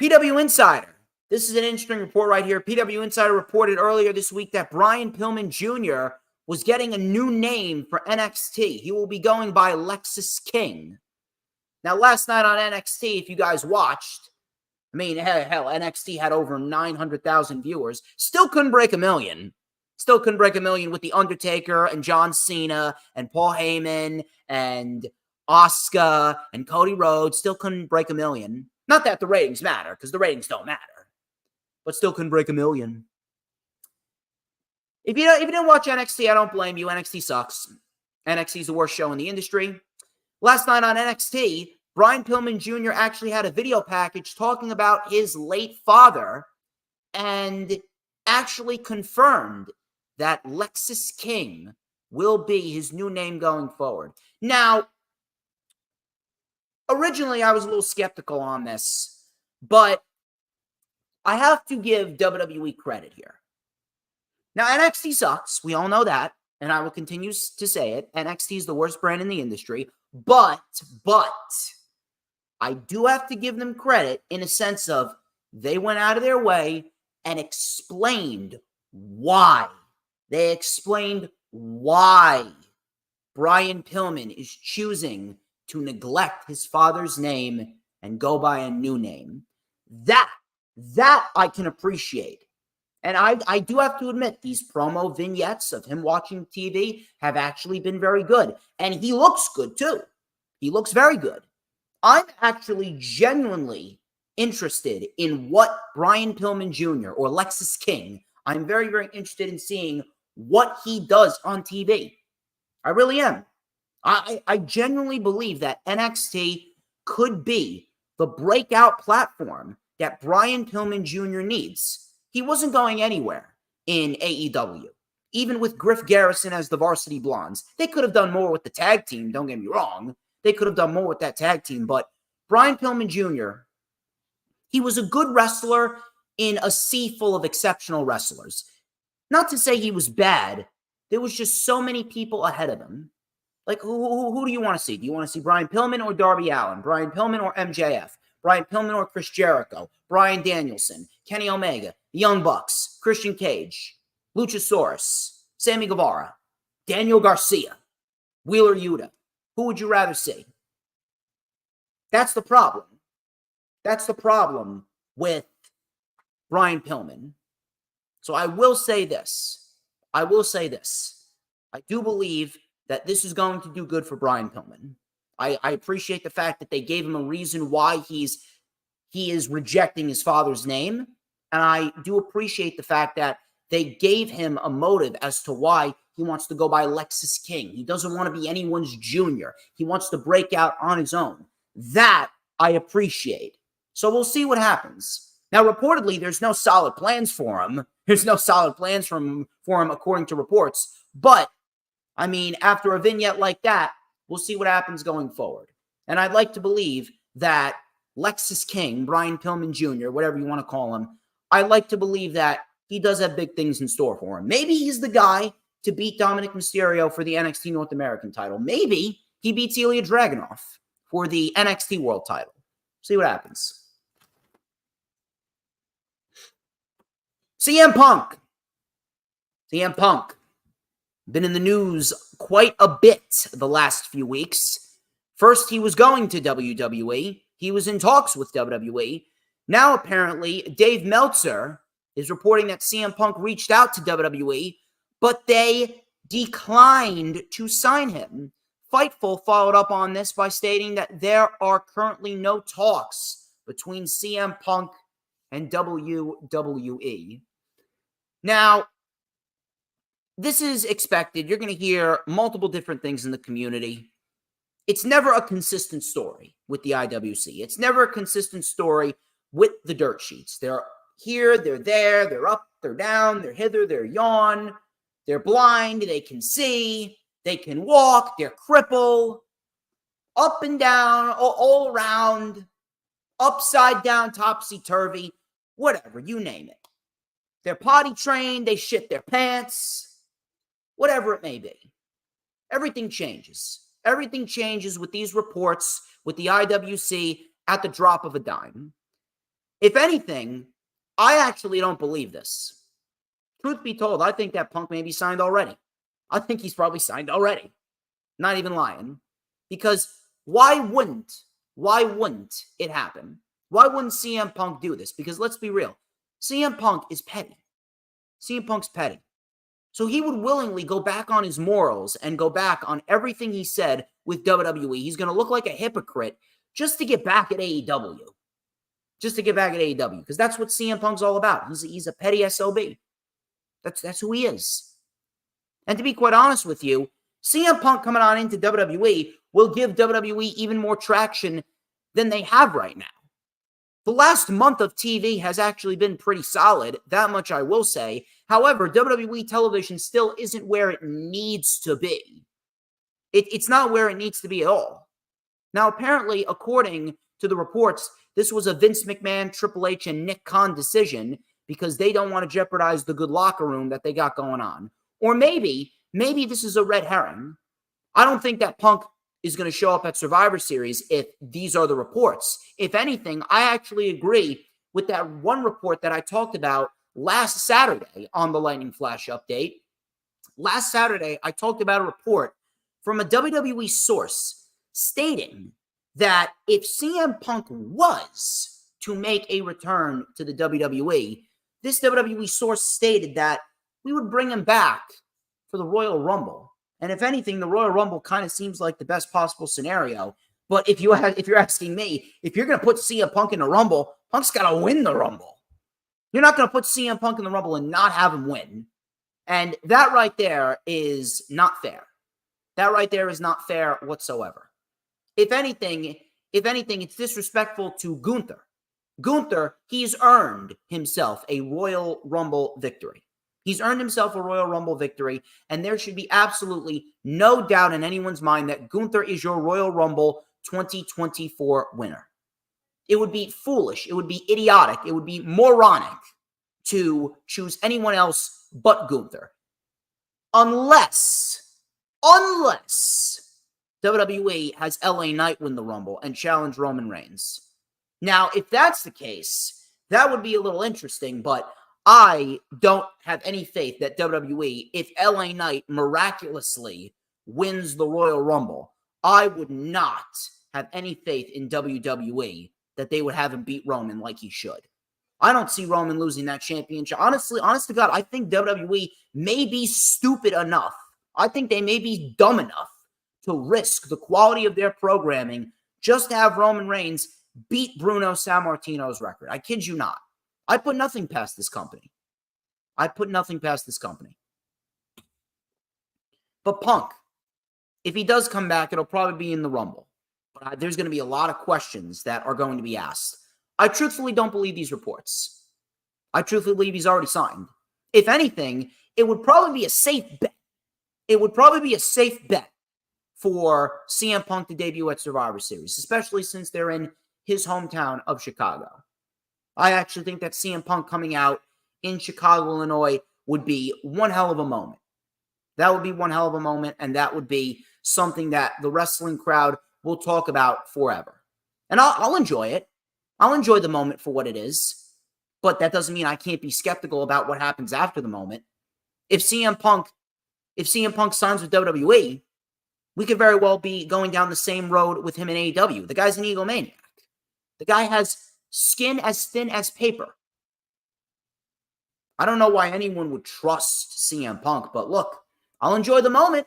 PW Insider. This is an interesting report right here. PW Insider reported earlier this week that Brian Pillman Jr. was getting a new name for NXT. He will be going by Lexis King. Now, last night on NXT, if you guys watched, I mean, hell, NXT had over 900,000 viewers. Still couldn't break a million. Still couldn't break a million with The Undertaker and John Cena and Paul Heyman and Asuka and Cody Rhodes. Still couldn't break a million. Not that the ratings matter, because the ratings don't matter. But still couldn't break a million. If you didn't watch NXT, I don't blame you. NXT sucks. NXT is the worst show in the industry. Last night on NXT, Brian Pillman Jr. actually had a video package talking about his late father and actually confirmed that Lexis King will be his new name going forward. Now, originally I was a little skeptical on this, but I have to give WWE credit here. Now, NXT sucks. We all know that, and I will continue to say it. NXT is the worst brand in the industry, but I do have to give them credit in a sense of they went out of their way and explained why. They explained why Brian Pillman is choosing to neglect his father's name and go by a new name. That I can appreciate. And I do have to admit, these promo vignettes of him watching TV have actually been very good. And he looks good, too. He looks very good. I'm actually genuinely interested in what Brian Pillman Jr. or Lexis King, I'm very, very interested in seeing what he does on TV. I really am. I genuinely believe that NXT could be the breakout platform that Brian Pillman Jr. needs. He wasn't going anywhere in AEW. Even with Griff Garrison as the Varsity Blondes, they could have done more with the tag team, don't get me wrong. They could have done more with that tag team, but Brian Pillman Jr., he was a good wrestler in a sea full of exceptional wrestlers. Not to say he was bad. There was just so many people ahead of him. Like, who do you want to see? Do you want to see Brian Pillman or Darby Allin? Brian Pillman or MJF? Brian Pillman or Chris Jericho? Bryan Danielson? Kenny Omega? The Young Bucks? Christian Cage? Luchasaurus? Sammy Guevara? Daniel Garcia? Wheeler Yuta? Who would you rather see? That's the problem. That's the problem with Brian Pillman. So I will say this. I do believe that this is going to do good for Brian Pillman. I appreciate the fact that they gave him a reason why he is rejecting his father's name. And I do appreciate the fact that they gave him a motive as to why he wants to go by Lexis King. He doesn't want to be anyone's junior. He wants to break out on his own. That I appreciate. So we'll see what happens. Now, reportedly, there's no solid plans for him. There's no solid plans for him according to reports. But, I mean, after a vignette like that, we'll see what happens going forward. And I'd like to believe that Lexis King, Brian Pillman Jr., whatever you want to call him, I'd like to believe that he does have big things in store for him. Maybe he's the guy to beat Dominic Mysterio for the NXT North American title. Maybe he beats Ilya Dragunov. for the NXT World title. See what happens. CM Punk. CM Punk. Been in the news quite a bit the last few weeks. First, he was going to WWE. He was in talks with WWE. Now, apparently, Dave Meltzer is reporting that CM Punk reached out to WWE, but they declined to sign him. Fightful followed up on this by stating that there are currently no talks between CM Punk and WWE. Now, this is expected. You're going to hear multiple different things in the community. It's never a consistent story with the IWC. It's never a consistent story with the dirt sheets. They're here, they're there, they're up, they're down, they're hither, they're yon, they're blind, they can see, they can walk, they're crippled, up and down, all around, upside down, topsy-turvy, whatever, you name it. They're potty trained, they shit their pants, whatever it may be. Everything changes. Everything changes with these reports, with the IWC at the drop of a dime. If anything, I actually don't believe this. Truth be told, I think that Punk may be signed already. I think he's probably signed already. Not even lying. Because why wouldn't it happen? Why wouldn't CM Punk do this? Because let's be real. CM Punk is petty. CM Punk's petty. So he would willingly go back on his morals and go back on everything he said with WWE. He's going to look like a hypocrite just to get back at AEW. Just to get back at AEW. Because that's what CM Punk's all about. He's a petty SOB. That's who he is. And to be quite honest with you, CM Punk coming on into WWE will give WWE even more traction than they have right now. The last month of TV has actually been pretty solid, that much I will say. However, WWE television still isn't where it needs to be. It's not where it needs to be at all. Now, apparently, according to the reports, this was a Vince McMahon, Triple H, and Nick Khan decision because they don't want to jeopardize the good locker room that they got going on. Or maybe this is a red herring. I don't think that Punk is going to show up at Survivor Series if these are the reports. If anything, I actually agree with that one report that I talked about last Saturday on the Lightning Flash update. Last Saturday, I talked about a report from a WWE source stating that if CM Punk was to make a return to the WWE, this WWE source stated that we would bring him back for the Royal Rumble. And if anything, the Royal Rumble kind of seems like the best possible scenario. But if you're asking me, if you're going to put CM Punk in the Rumble, Punk's got to win the Rumble. You're not going to put CM Punk in the Rumble and not have him win. And that right there is not fair. That right there is not fair whatsoever. If anything, it's disrespectful to Gunther. Gunther, he's earned himself a Royal Rumble victory. He's earned himself a Royal Rumble victory, and there should be absolutely no doubt in anyone's mind that Gunther is your Royal Rumble 2024 winner. It would be foolish. It would be idiotic. It would be moronic to choose anyone else but Gunther. Unless WWE has LA Knight win the Rumble and challenge Roman Reigns. Now, if that's the case, that would be a little interesting, but I don't have any faith that WWE, if LA Knight miraculously wins the Royal Rumble, I would not have any faith in WWE that they would have him beat Roman like he should. I don't see Roman losing that championship. Honest to God, I think WWE may be stupid enough. I think they may be dumb enough to risk the quality of their programming just to have Roman Reigns beat Bruno Sammartino's record. I kid you not. I put nothing past this company. But Punk, if he does come back, it'll probably be in the Rumble. But there's going to be a lot of questions that are going to be asked. I truthfully don't believe these reports. I truthfully believe he's already signed. If anything, it would probably be a safe bet. For CM Punk to debut at Survivor Series, especially since they're in his hometown of Chicago. I actually think that CM Punk coming out in Chicago, Illinois would be one hell of a moment. That would be one hell of a moment, and that would be something that the wrestling crowd we'll talk about forever. And I'll enjoy it. I'll enjoy the moment for what it is. But that doesn't mean I can't be skeptical about what happens after the moment. If CM Punk signs with WWE, we could very well be going down the same road with him in AEW. The guy's an egomaniac. The guy has skin as thin as paper. I don't know why anyone would trust CM Punk, but look, I'll enjoy the moment.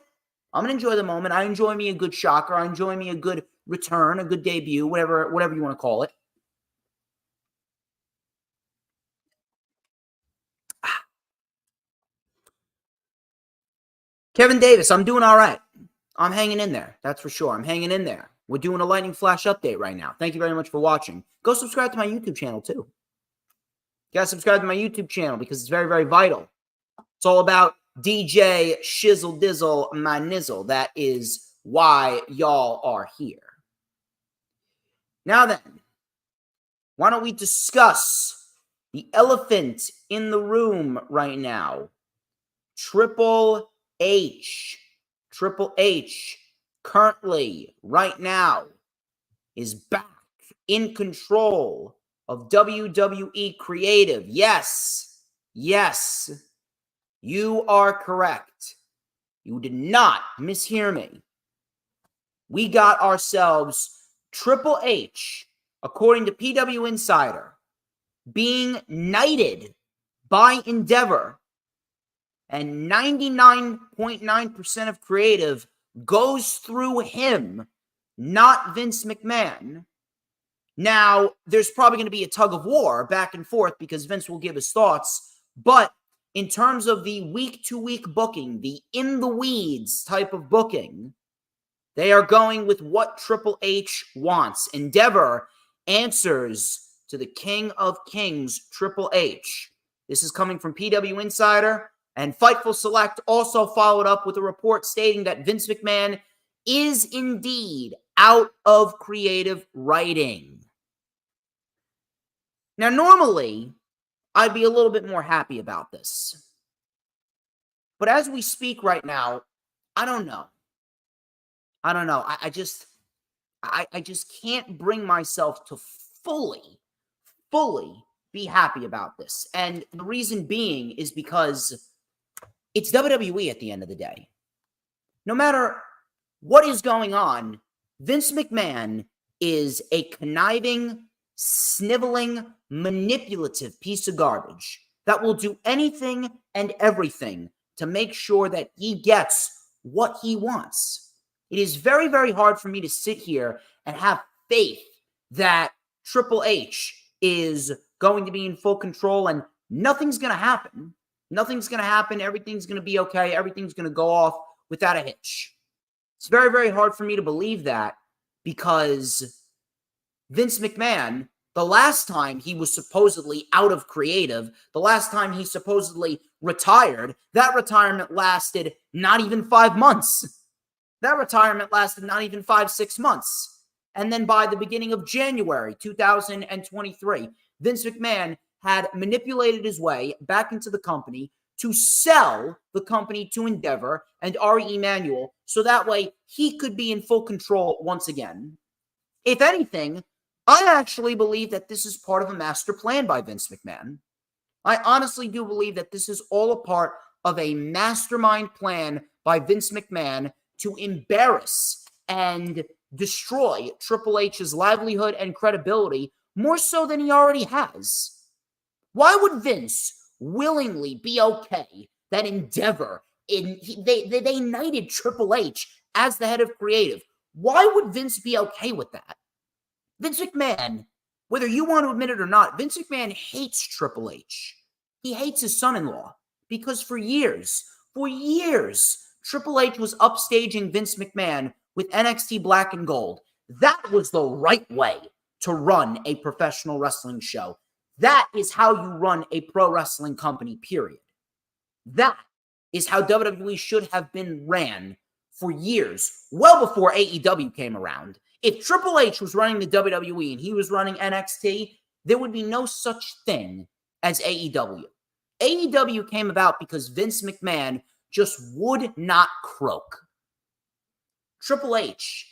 I'm going to enjoy the moment. I enjoy me a good shocker. I enjoy me a good return, a good debut, whatever you want to call it. Kevin Davis, I'm doing all right. I'm hanging in there. That's for sure. I'm hanging in there. We're doing a Lightning Flash update right now. Thank you very much for watching. Go subscribe to my YouTube channel, too. You gotta subscribe to my YouTube channel because it's very, very vital. It's all about DJ Shizzle Dizzle my nizzle. That is why y'all are here. Now then, why don't we discuss the elephant in the room right now? Triple H currently, right now, is back in control of WWE Creative. Yes, you are correct. You did not mishear me. We got ourselves Triple H, according to PW Insider, being knighted by Endeavor, and 99.9% of creative goes through him, not Vince McMahon. Now, there's probably going to be a tug of war back and forth because Vince will give his thoughts, but in terms of the week-to-week booking, the in-the-weeds type of booking, they are going with what Triple H wants. Endeavor answers to the King of Kings, Triple H. This is coming from PW Insider, and Fightful Select also followed up with a report stating that Vince McMahon is indeed out of creative writing. Now, normally, I'd be a little bit more happy about this. But as we speak right now, I don't know. I just can't bring myself to fully be happy about this. And the reason being is because it's WWE at the end of the day. No matter what is going on, Vince McMahon is a conniving, sniveling, manipulative piece of garbage that will do anything and everything to make sure that he gets what he wants. It is very, very hard for me to sit here and have faith that Triple H is going to be in full control and nothing's going to happen. Nothing's going to happen. Everything's going to be okay. Everything's going to go off without a hitch. It's very, very hard for me to believe that because Vince McMahon, the last time he was supposedly out of creative, the last time he supposedly retired, that retirement lasted not even 5 months. That retirement lasted not even 5-6 months. And then by the beginning of January 2023, Vince McMahon had manipulated his way back into the company to sell the company to Endeavor and Ari Emanuel so that way he could be in full control once again. If anything, I actually believe that this is part of a master plan by Vince McMahon. I honestly do believe that this is all a part of a mastermind plan by Vince McMahon to embarrass and destroy Triple H's livelihood and credibility more so than he already has. Why would Vince willingly be okay that Endeavor, they knighted Triple H as the head of creative? Why would Vince be okay with that? Vince McMahon, whether you want to admit it or not, Vince McMahon hates Triple H. He hates his son-in-law because for years, Triple H was upstaging Vince McMahon with NXT Black and Gold. That was the right way to run a professional wrestling show. That is how you run a pro wrestling company, period. That is how WWE should have been ran for years, well before AEW came around. If Triple H was running the WWE and he was running NXT, there would be no such thing as AEW. AEW came about because Vince McMahon just would not croak. Triple H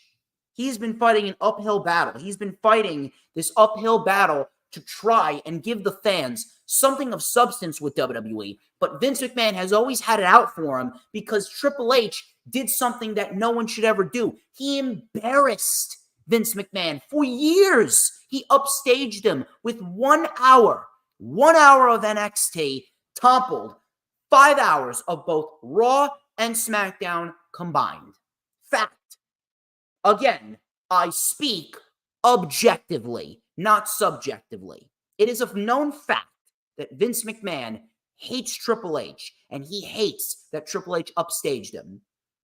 He's been fighting an uphill battle. He's been fighting this uphill battle to try and give the fans something of substance with WWE. But Vince McMahon has always had it out for him because Triple H did something that no one should ever do. He embarrassed Vince McMahon for years. He upstaged him with 1 hour. 1 hour of NXT toppled 5 hours of both Raw and SmackDown combined. Fact. Again, I speak objectively, not subjectively. It is a known fact that Vince McMahon hates Triple H, and he hates that Triple H upstaged him.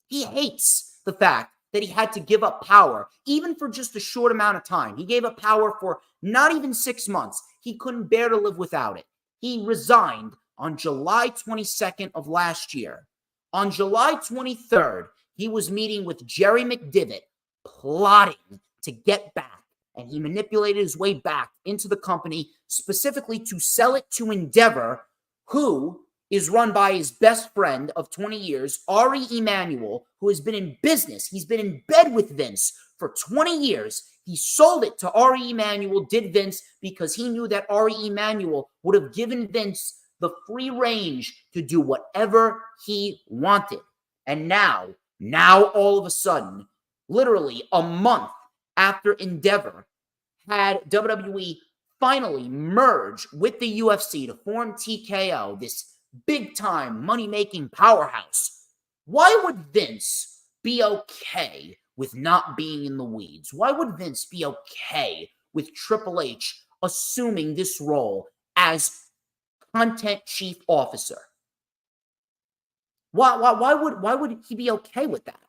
He hates the fact that he had to give up power, even for just a short amount of time. He gave up power for not even 6 months. He couldn't bear to live without it. He resigned on July 22nd of last year. On July 23rd, he was meeting with Jerry McDevitt, plotting to get back, and he manipulated his way back into the company specifically to sell it to Endeavor, who is run by his best friend of 20 years, Ari Emanuel, who has been in business. He's been in bed with Vince for 20 years. He sold it to Ari Emanuel, did Vince, because he knew that Ari Emanuel would have given Vince the free range to do whatever he wanted. And now all of a sudden, literally a month after Endeavor had WWE finally merge with the UFC to form TKO, this big-time money-making powerhouse, why would Vince be okay with not being in the weeds? Why would Vince be okay with Triple H assuming this role as content chief officer? Why would he be okay with that?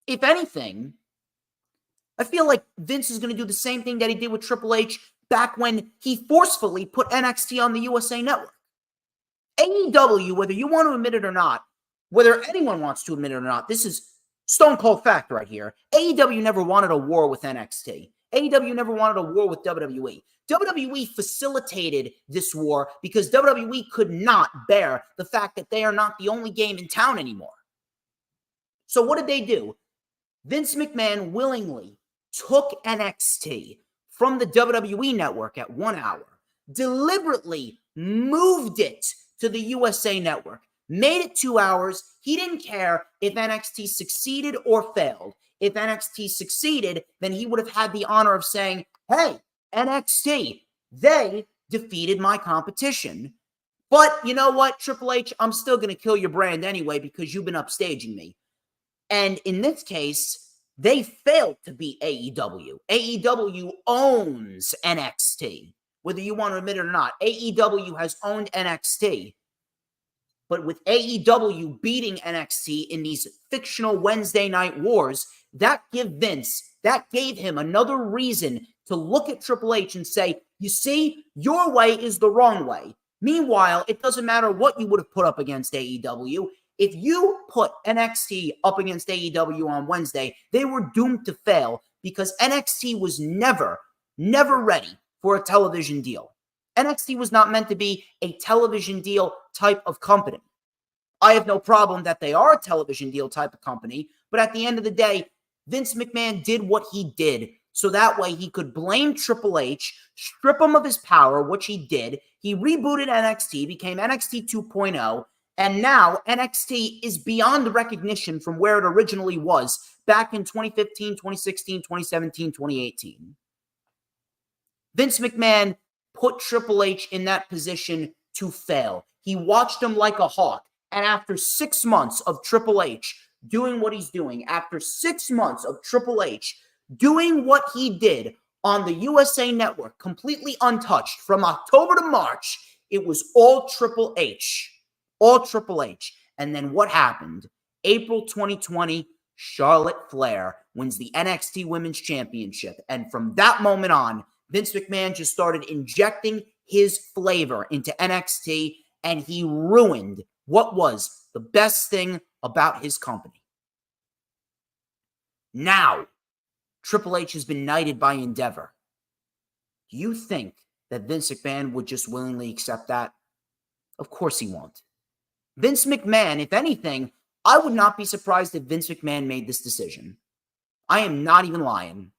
If anything, I feel like Vince is going to do the same thing that he did with Triple H back when he forcefully put NXT on the USA Network. AEW, whether you want to admit it or not, whether anyone wants to admit it or not, this is stone cold fact right here. AEW never wanted a war with NXT. AEW never wanted a war with WWE. WWE facilitated this war because WWE could not bear the fact that they are not the only game in town anymore. So what did they do? Vince McMahon willingly took NXT from the WWE Network at 1 hour, deliberately moved it to the USA Network, made it 2 hours. He didn't care if NXT succeeded or failed. If NXT succeeded, then he would have had the honor of saying, hey, NXT, they defeated my competition. But you know what, Triple H, I'm still going to kill your brand anyway because you've been upstaging me. And in this case, they failed to beat AEW. AEW owns NXT. Whether you want to admit it or not, AEW has owned NXT. But with AEW beating NXT in these fictional Wednesday night wars, that gave him another reason to look at Triple H and say, you see, your way is the wrong way. Meanwhile, it doesn't matter what you would have put up against AEW. If you put NXT up against AEW on Wednesday, they were doomed to fail because NXT was never ready for a television deal. NXT was not meant to be a television deal type of company. I have no problem that they are a television deal type of company, but at the end of the day, Vince McMahon did what he did so that way he could blame Triple H, strip him of his power, which he did. He rebooted NXT, became NXT 2.0, and now NXT is beyond the recognition from where it originally was back in 2015, 2016, 2017, 2018. Vince McMahon put Triple H in that position to fail. He watched him like a hawk. And after 6 months of Triple H doing what he's doing, after 6 months of Triple H doing what he did on the USA Network, completely untouched from October to March, it was all Triple H. All Triple H. And then what happened? April 2020, Charlotte Flair wins the NXT Women's Championship. And from that moment on, Vince McMahon just started injecting his flavor into NXT, and he ruined what was the best thing about his company. Now, Triple H has been knighted by Endeavor. Do you think that Vince McMahon would just willingly accept that? Of course he won't. Vince McMahon, if anything, I would not be surprised if Vince McMahon made this decision. I am not even lying.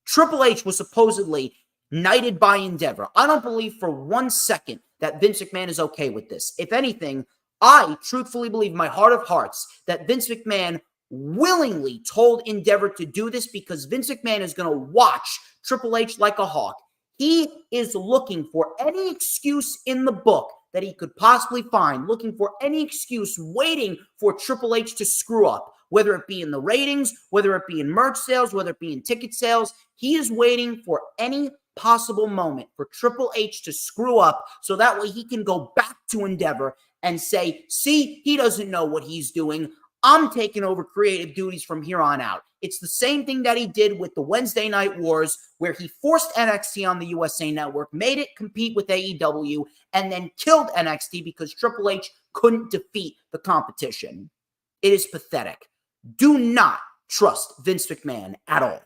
Triple H was supposedly knighted by Endeavor. I don't believe for 1 second that Vince McMahon is okay with this. If anything, I truthfully believe in my heart of hearts that Vince McMahon willingly told Endeavor to do this because Vince McMahon is going to watch Triple H like a hawk. He is looking for any excuse in the book that he could possibly find, looking for any excuse, waiting for Triple H to screw up, whether it be in the ratings, whether it be in merch sales, whether it be in ticket sales. He is waiting for any possible moment for Triple H to screw up so that way he can go back to Endeavor and say, see, he doesn't know what he's doing. I'm taking over creative duties from here on out. It's the same thing that he did with the Wednesday Night Wars, where he forced NXT on the USA Network, made it compete with AEW, and then killed NXT because Triple H couldn't defeat the competition. It is pathetic. Do not trust Vince McMahon at all.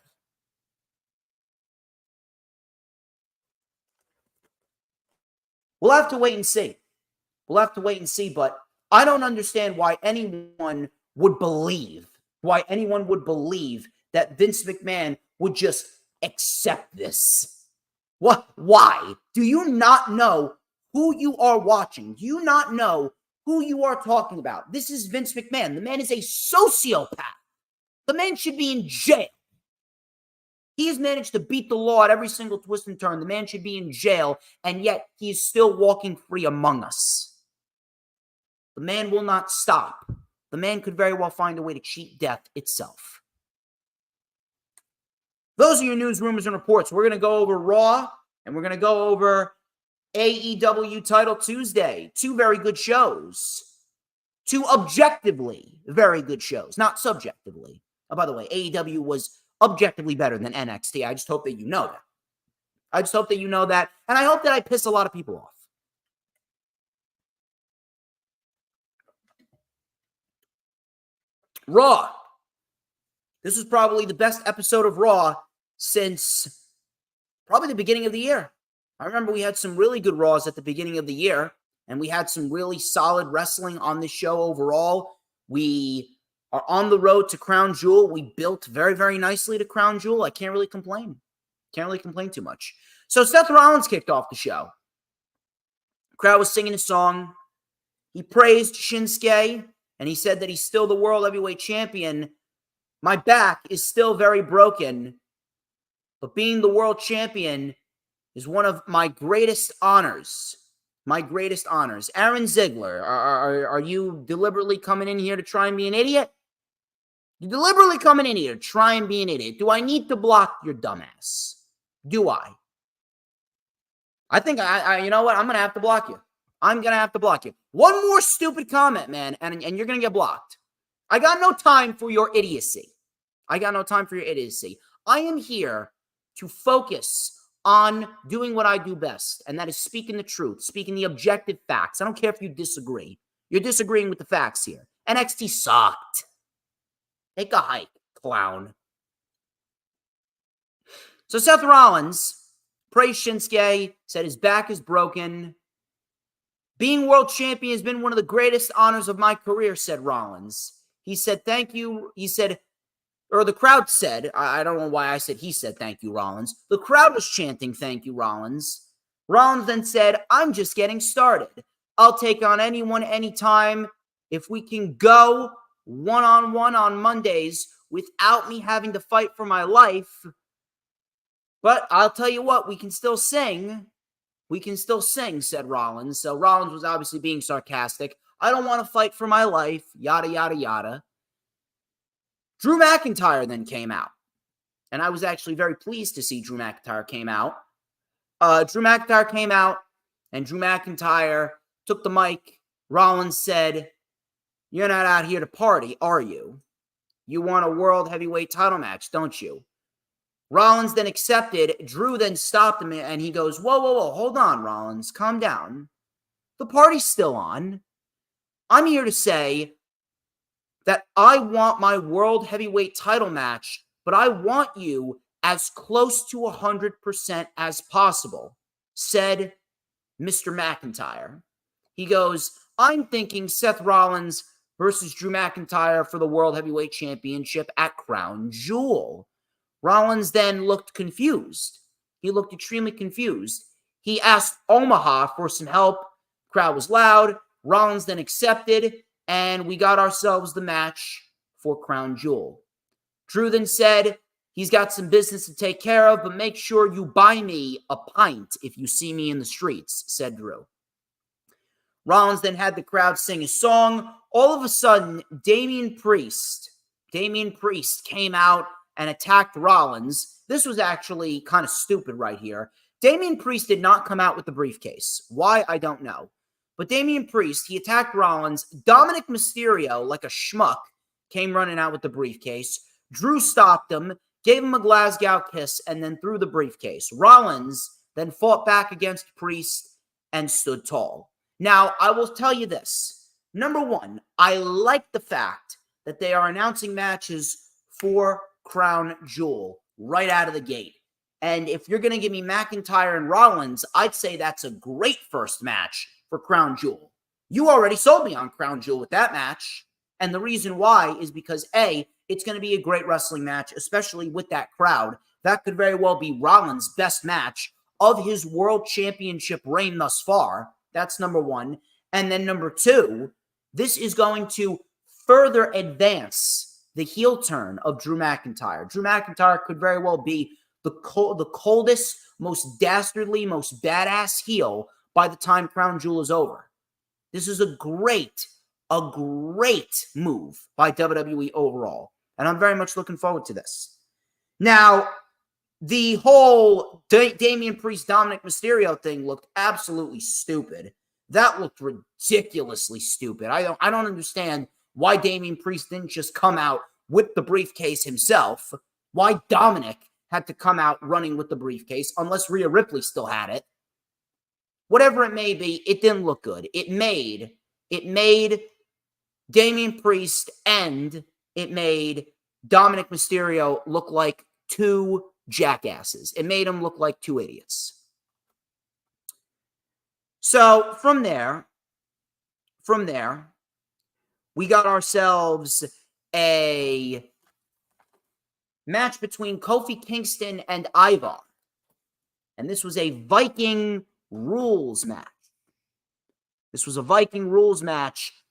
We'll have to wait and see. But I don't understand why anyone would believe that Vince McMahon would just accept this. What? Why? Do you not know who you are watching? Do you not know who you are talking about? This is Vince McMahon. The man is a sociopath. The man should be in jail. He has managed to beat the law at every single twist and turn. The man should be in jail, and yet he is still walking free among us. The man will not stop. The man could very well find a way to cheat death itself. Those are your news, rumors, and reports. We're going to go over Raw, and we're going to go over AEW Title Tuesday. 2 very good shows. 2 objectively very good shows, not subjectively. Oh, by the way, AEW was objectively better than NXT. I just hope that you know that. And I hope that I piss a lot of people off. Raw. This was probably the best episode of Raw since probably the beginning of the year. I remember we had some really good Raws at the beginning of the year, and we had some really solid wrestling on this show overall. We are on the road to Crown Jewel. We built very, very nicely to Crown Jewel. I can't really complain. Too much. So Seth Rollins kicked off the show. The crowd was singing a song. He praised Shinsuke, and he said that he's still the World Heavyweight Champion. My back is still very broken, but being the World Champion is one of my greatest honors. Aaron Ziegler, are you deliberately coming in here to try and be an idiot? You're deliberately coming in here to try and be an idiot. Do I need to block your dumbass? Do I? I think you know what? I'm going to have to block you. One more stupid comment, man, and you're going to get blocked. I got no time for your idiocy. I am here to focus on doing what I do best, and that is speaking the truth, speaking the objective facts. I don't care if you disagree. You're disagreeing with the facts here. NXT sucked. Take a hike, clown. So Seth Rollins praised Shinsuke, said his back is broken. Being world champion has been one of the greatest honors of my career, said Rollins. He said, thank you. He said, or the crowd said, I don't know why I said he said thank you, Rollins. The crowd was chanting thank you, Rollins. Rollins then said, I'm just getting started. I'll take on anyone, anytime. If we can go one-on-one on Mondays without me having to fight for my life. But I'll tell you what, we can still sing. Said Rollins. So Rollins was obviously being sarcastic. I don't want to fight for my life, yada, yada, yada. Drew McIntyre then came out. And I was actually very pleased to see Drew McIntyre came out. Drew McIntyre took the mic. Rollins said, you're not out here to party, are you? You want a world heavyweight title match, don't you? Rollins then accepted. Drew then stopped him, and he goes, whoa, hold on, Rollins, calm down. The party's still on. I'm here to say that I want my world heavyweight title match, but I want you as close to 100% as possible, said Mr. McIntyre. He goes, I'm thinking Seth Rollins versus Drew McIntyre for the World Heavyweight Championship at Crown Jewel. Rollins then looked confused. He looked extremely confused. He asked Omaha for some help. Crowd was loud. Rollins then accepted, and we got ourselves the match for Crown Jewel. Drew then said he's got some business to take care of, but make sure you buy me a pint if you see me in the streets, said Drew. Rollins then had the crowd sing a song. All of a sudden, Damian Priest came out and attacked Rollins. This was actually kind of stupid right here. Damian Priest did not come out with the briefcase. Why, I don't know. But Damian Priest, he attacked Rollins. Dominic Mysterio, like a schmuck, came running out with the briefcase. Drew stopped him, gave him a Glasgow kiss, and then threw the briefcase. Rollins then fought back against Priest and stood tall. Now, I will tell you this. Number one, I like the fact that they are announcing matches for Crown Jewel right out of the gate. And if you're going to give me McIntyre and Rollins, I'd say that's a great first match for Crown Jewel. You already sold me on Crown Jewel with that match. And the reason why is because, A, it's going to be a great wrestling match, especially with that crowd. That could very well be Rollins' best match of his world championship reign thus far. That's number one. And then number two, this is going to further advance the heel turn of Drew McIntyre. Drew McIntyre could very well be the coldest, most dastardly, most badass heel by the time Crown Jewel is over. This is a great move by WWE overall. And I'm very much looking forward to this. Now, the whole Damian Priest, Dominic Mysterio thing looked absolutely stupid. That looked ridiculously stupid. I don't understand why Damian Priest didn't just come out with the briefcase himself. Why Dominic had to come out running with the briefcase, unless Rhea Ripley still had it. Whatever it may be, it didn't look good. It made Damian Priest and it made Dominic Mysterio look like two jackasses. It made them look like two idiots. So from there, we got ourselves a match between Kofi Kingston and Ivar. And this was a Viking rules match.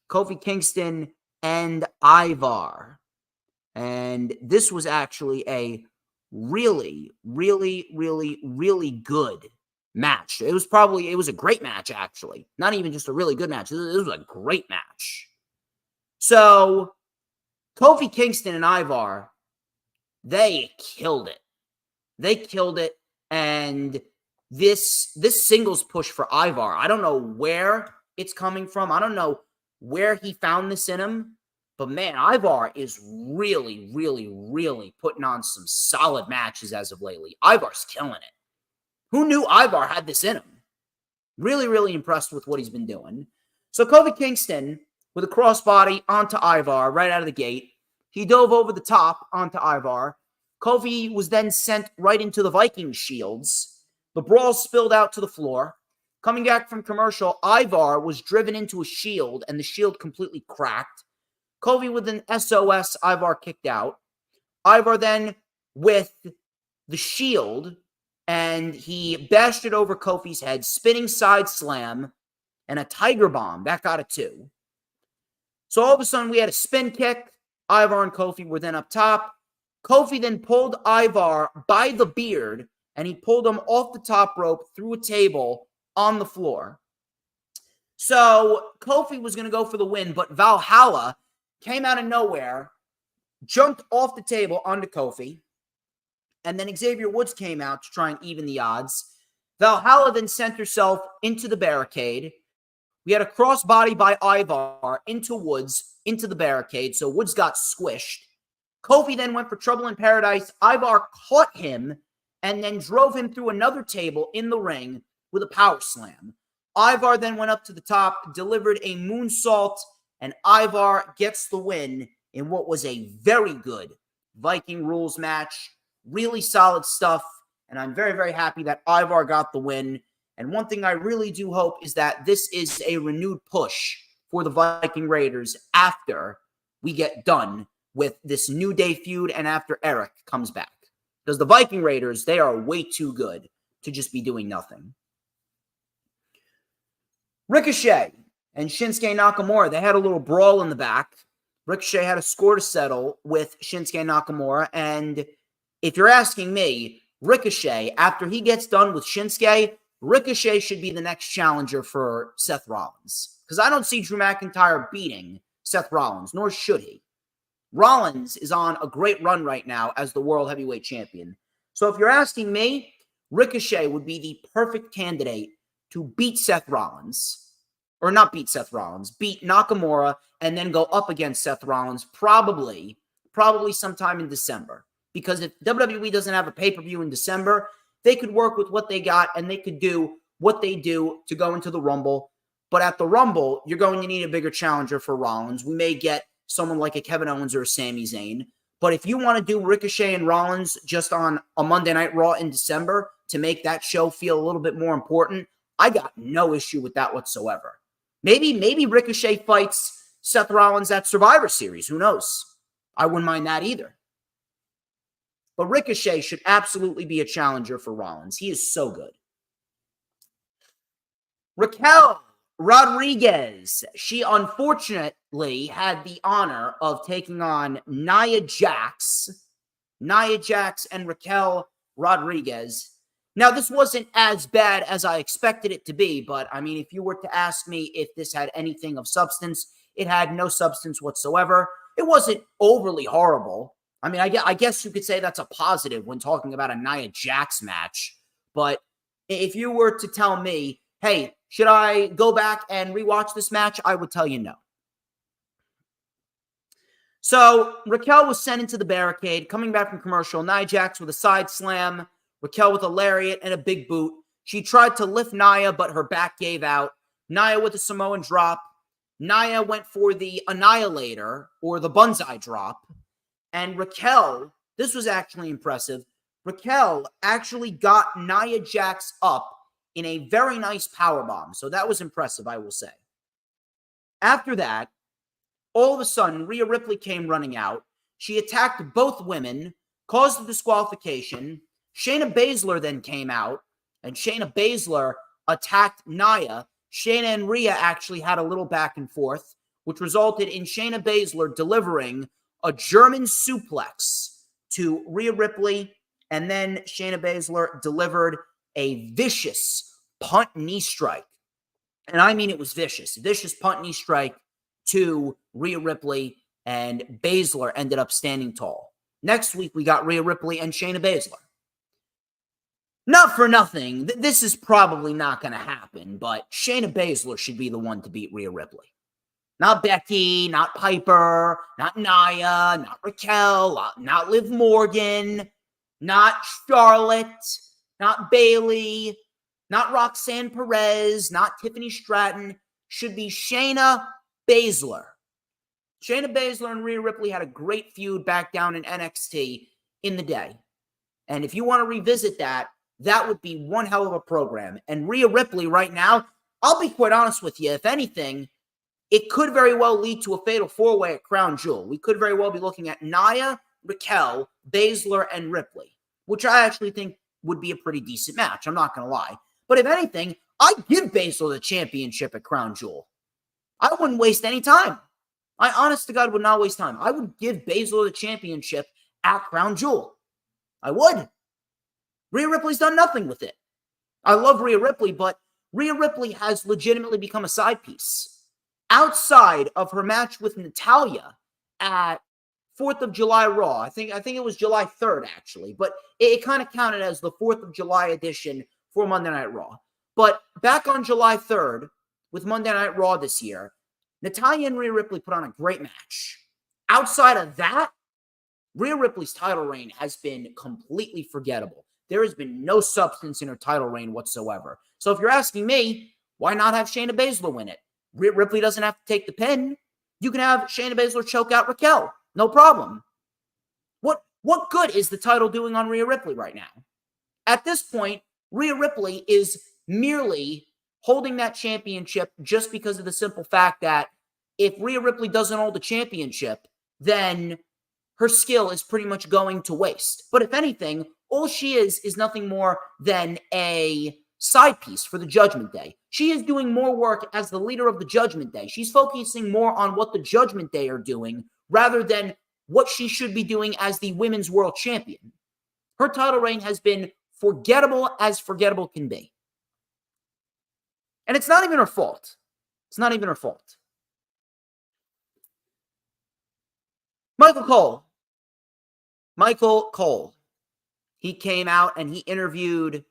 Kofi Kingston and Ivar. And this was actually a really good match. It was a great match, actually. Not even just a really good match. It was a great match. So, Kofi Kingston and Ivar, they killed it. And this singles push for Ivar, I don't know where it's coming from. I don't know where he found this in him. But man, Ivar is really putting on some solid matches as of lately. Ivar's killing it. Who knew Ivar had this in him? Really impressed with what he's been doing. So Kofi Kingston, with a crossbody onto Ivar right out of the gate. He dove over the top onto Ivar. Kofi was then sent right into the Viking shields. The brawl spilled out to the floor. Coming back from commercial, Ivar was driven into a shield, and the shield completely cracked. Kofi with an SOS, Ivar kicked out. Ivar then with the shield, and he bashed it over Kofi's head, spinning side slam, and a tiger bomb. That got a 2. So all of a sudden, we had a spin kick. Ivar and Kofi were then up top. Kofi then pulled Ivar by the beard, and he pulled him off the top rope through a table on the floor. So Kofi was going to go for the win, but Valhalla came out of nowhere, jumped off the table onto Kofi, and then Xavier Woods came out to try and even the odds. Valhalla then sent herself into the barricade. We had a crossbody by Ivar into Woods, into the barricade, so Woods got squished. Kofi then went for Trouble in Paradise. Ivar caught him and then drove him through another table in the ring with a power slam. Ivar then went up to the top, delivered a moonsault, and Ivar gets the win in what was a very good Viking rules match. Really solid stuff, and I'm very happy that Ivar got the win. And one thing I really do hope is that this is a renewed push for the Viking Raiders after we get done with this New Day feud and after Eric comes back. Because the Viking Raiders, they are way too good to just be doing nothing. Ricochet and Shinsuke Nakamura, they had a little brawl in the back. Ricochet had a score to settle with Shinsuke Nakamura. And if you're asking me, Ricochet, after he gets done with Shinsuke, Ricochet should be the next challenger for Seth Rollins. Because I don't see Drew McIntyre beating Seth Rollins, nor should he. Rollins is on a great run right now as the World Heavyweight Champion. So if you're asking me, Ricochet would be the perfect candidate to beat Seth Rollins. Or not beat Seth Rollins, beat Nakamura, and then go up against Seth Rollins probably sometime in December. Because if WWE doesn't have a pay-per-view in December, they could work with what they got and they could do what they do to go into the Rumble. But at the Rumble, you're going to need a bigger challenger for Rollins. We may get someone like a Kevin Owens or a Sami Zayn. But if you want to do Ricochet and Rollins just on a Monday Night Raw in December to make that show feel a little bit more important, I got no issue with that whatsoever. Maybe Ricochet fights Seth Rollins at Survivor Series. Who knows? I wouldn't mind that either. But Ricochet should absolutely be a challenger for Rollins. He is so good. Raquel Rodriguez. She unfortunately had the honor of taking on Nia Jax. Nia Jax and Raquel Rodriguez. Now, this wasn't as bad as I expected it to be, but, I mean, if you were to ask me if this had anything of substance, it had no substance whatsoever. It wasn't overly horrible. I mean, I guess you could say that's a positive when talking about a Nia Jax match. But if you were to tell me, hey, should I go back and rewatch this match? I would tell you no. So, Raquel was sent into the barricade, coming back from commercial. Nia Jax with a side slam. Raquel with a lariat and a big boot. She tried to lift Nia, but her back gave out. Nia with a Samoan drop. Nia went for the Annihilator, or the Banzai drop. And Raquel, this was actually impressive. Raquel actually got Nia Jax up in a very nice powerbomb. So that was impressive, I will say. After that, all of a sudden, Rhea Ripley came running out. She attacked both women, caused a disqualification. Shayna Baszler then came out, and Shayna Baszler attacked Nia. Shayna and Rhea actually had a little back and forth, which resulted in Shayna Baszler delivering a German suplex to Rhea Ripley, and then Shayna Baszler delivered a vicious punt knee strike. And I mean it was vicious. Vicious punt knee strike to Rhea Ripley, and Baszler ended up standing tall. Next week, we got Rhea Ripley and Shayna Baszler. Not for nothing, this is probably not going to happen, but Shayna Baszler should be the one to beat Rhea Ripley. Not Becky, not Piper, not Nia, not Raquel, not Liv Morgan, not Charlotte, not Bayley, not Roxanne Perez, not Tiffany Stratton. Should be Shayna Baszler. Shayna Baszler and Rhea Ripley had a great feud back down in NXT in the day. And if you want to revisit that, that would be one hell of a program. And Rhea Ripley right now, I'll be quite honest with you, if anything, it could very well lead to a fatal four-way at Crown Jewel. We could very well be looking at Nia, Raquel, Baszler, and Ripley, which I actually think would be a pretty decent match. I'm not going to lie. But if anything, I'd give Baszler the championship at Crown Jewel. I wouldn't waste any time. I, honest to God, would not waste time. I would give Baszler the championship at Crown Jewel. I would. Rhea Ripley's done nothing with it. I love Rhea Ripley, but Rhea Ripley has legitimately become a side piece. Outside of her match with Natalya at 4th of July Raw, I think it was July 3rd, actually, but it kind of counted as the 4th of July edition for Monday Night Raw. But back on July 3rd, with Monday Night Raw this year, Natalya and Rhea Ripley put on a great match. Outside of that, Rhea Ripley's title reign has been completely forgettable. There has been no substance in her title reign whatsoever. So if you're asking me, why not have Shayna Baszler win it? Rhea Ripley doesn't have to take the pin. You can have Shayna Baszler choke out Raquel. No problem. What good is the title doing on Rhea Ripley right now? At this point, Rhea Ripley is merely holding that championship just because of the simple fact that if Rhea Ripley doesn't hold the championship, then her skill is pretty much going to waste. But if anything, all she is nothing more than a side piece for the Judgment Day. She is doing more work as the leader of the Judgment Day. She's focusing more on what the Judgment Day are doing rather than what she should be doing as the Women's World Champion. Her title reign has been forgettable as forgettable can be. And it's not even her fault. It's not even her fault. Michael Cole. He came out and he interviewed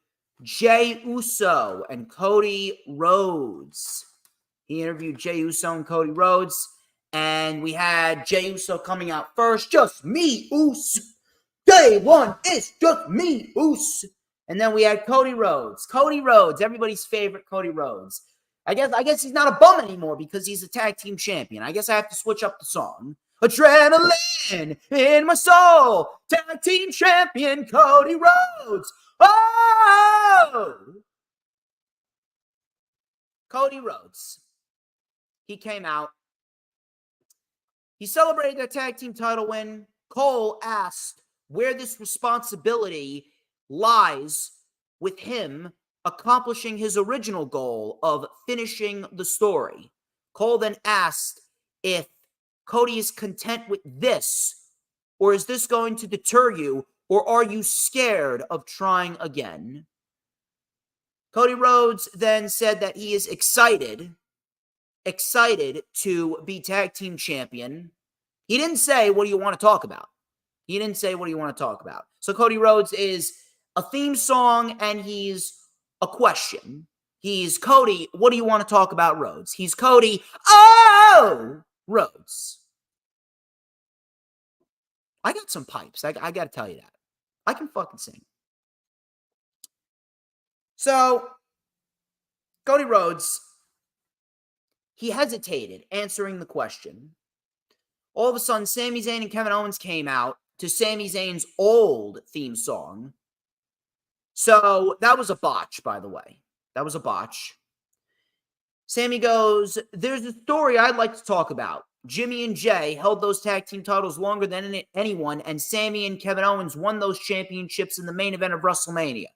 Jey Uso and Cody Rhodes. He interviewed Jey Uso and Cody Rhodes. And we had Jey Uso coming out first. Just me, Uso. Day one is just me, Uso. And then we had Cody Rhodes. Cody Rhodes, everybody's favorite Cody Rhodes. I guess he's not a bum anymore because he's a tag team champion. I guess I have to switch up the song. Adrenaline in my soul. Tag team champion Cody Rhodes. Oh! Cody Rhodes. He came out. He celebrated their tag team title win. Cole asked where this responsibility lies with him accomplishing his original goal of finishing the story. Cole then asked if Cody is content with this, or is this going to deter you, or are you scared of trying again? Cody Rhodes then said that he is excited to be tag team champion. He didn't say, what do you want to talk about? He didn't say, what do you want to talk about? So Cody Rhodes is a theme song and he's a question. He's Cody, what do you want to talk about, Rhodes? He's Cody, oh, Rhodes. I got some pipes. I got to tell you that. I can fucking sing. So, Cody Rhodes, he hesitated answering the question. All of a sudden, Sami Zayn and Kevin Owens came out to Sami Zayn's old theme song. So, that was a botch, by the way. That was a botch. Sami goes, there's a story I'd like to talk about. Jimmy and Jay held those tag team titles longer than anyone, and Sami and Kevin Owens won those championships in the main event of WrestleMania.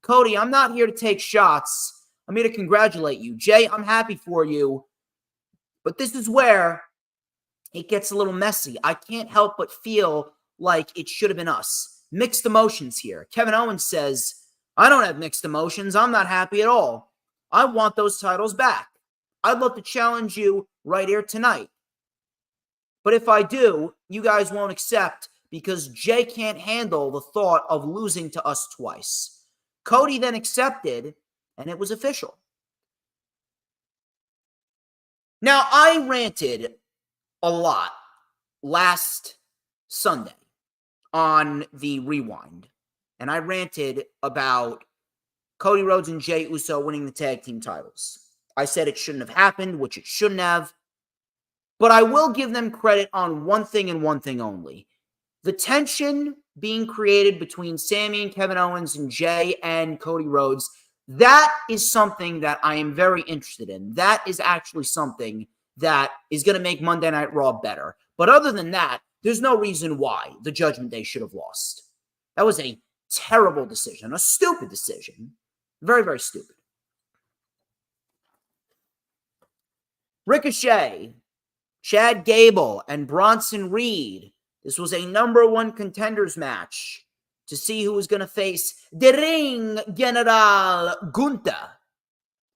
Cody, I'm not here to take shots. I'm here to congratulate you. Jay, I'm happy for you. But this is where it gets a little messy. I can't help but feel like it should have been us. Mixed emotions here. Kevin Owens says, I don't have mixed emotions. I'm not happy at all. I want those titles back. I'd love to challenge you right here tonight. But if I do, you guys won't accept because Jay can't handle the thought of losing to us twice. Cody then accepted, and it was official. Now, I ranted a lot last Sunday on the Rewind, and I ranted about Cody Rhodes and Jey Uso winning the tag team titles. I said it shouldn't have happened, which it shouldn't have. But I will give them credit on one thing and one thing only. The tension being created between Sami and Kevin Owens and Jay and Cody Rhodes, that is something that I am very interested in. That is actually something that is going to make Monday Night Raw better. But other than that, there's no reason why the Judgment Day should have lost. That was a terrible decision, a stupid decision. Very, very stupid. Ricochet, Chad Gable, and Bronson Reed. This was a number one contenders match to see who was going to face the Ring General Gunther.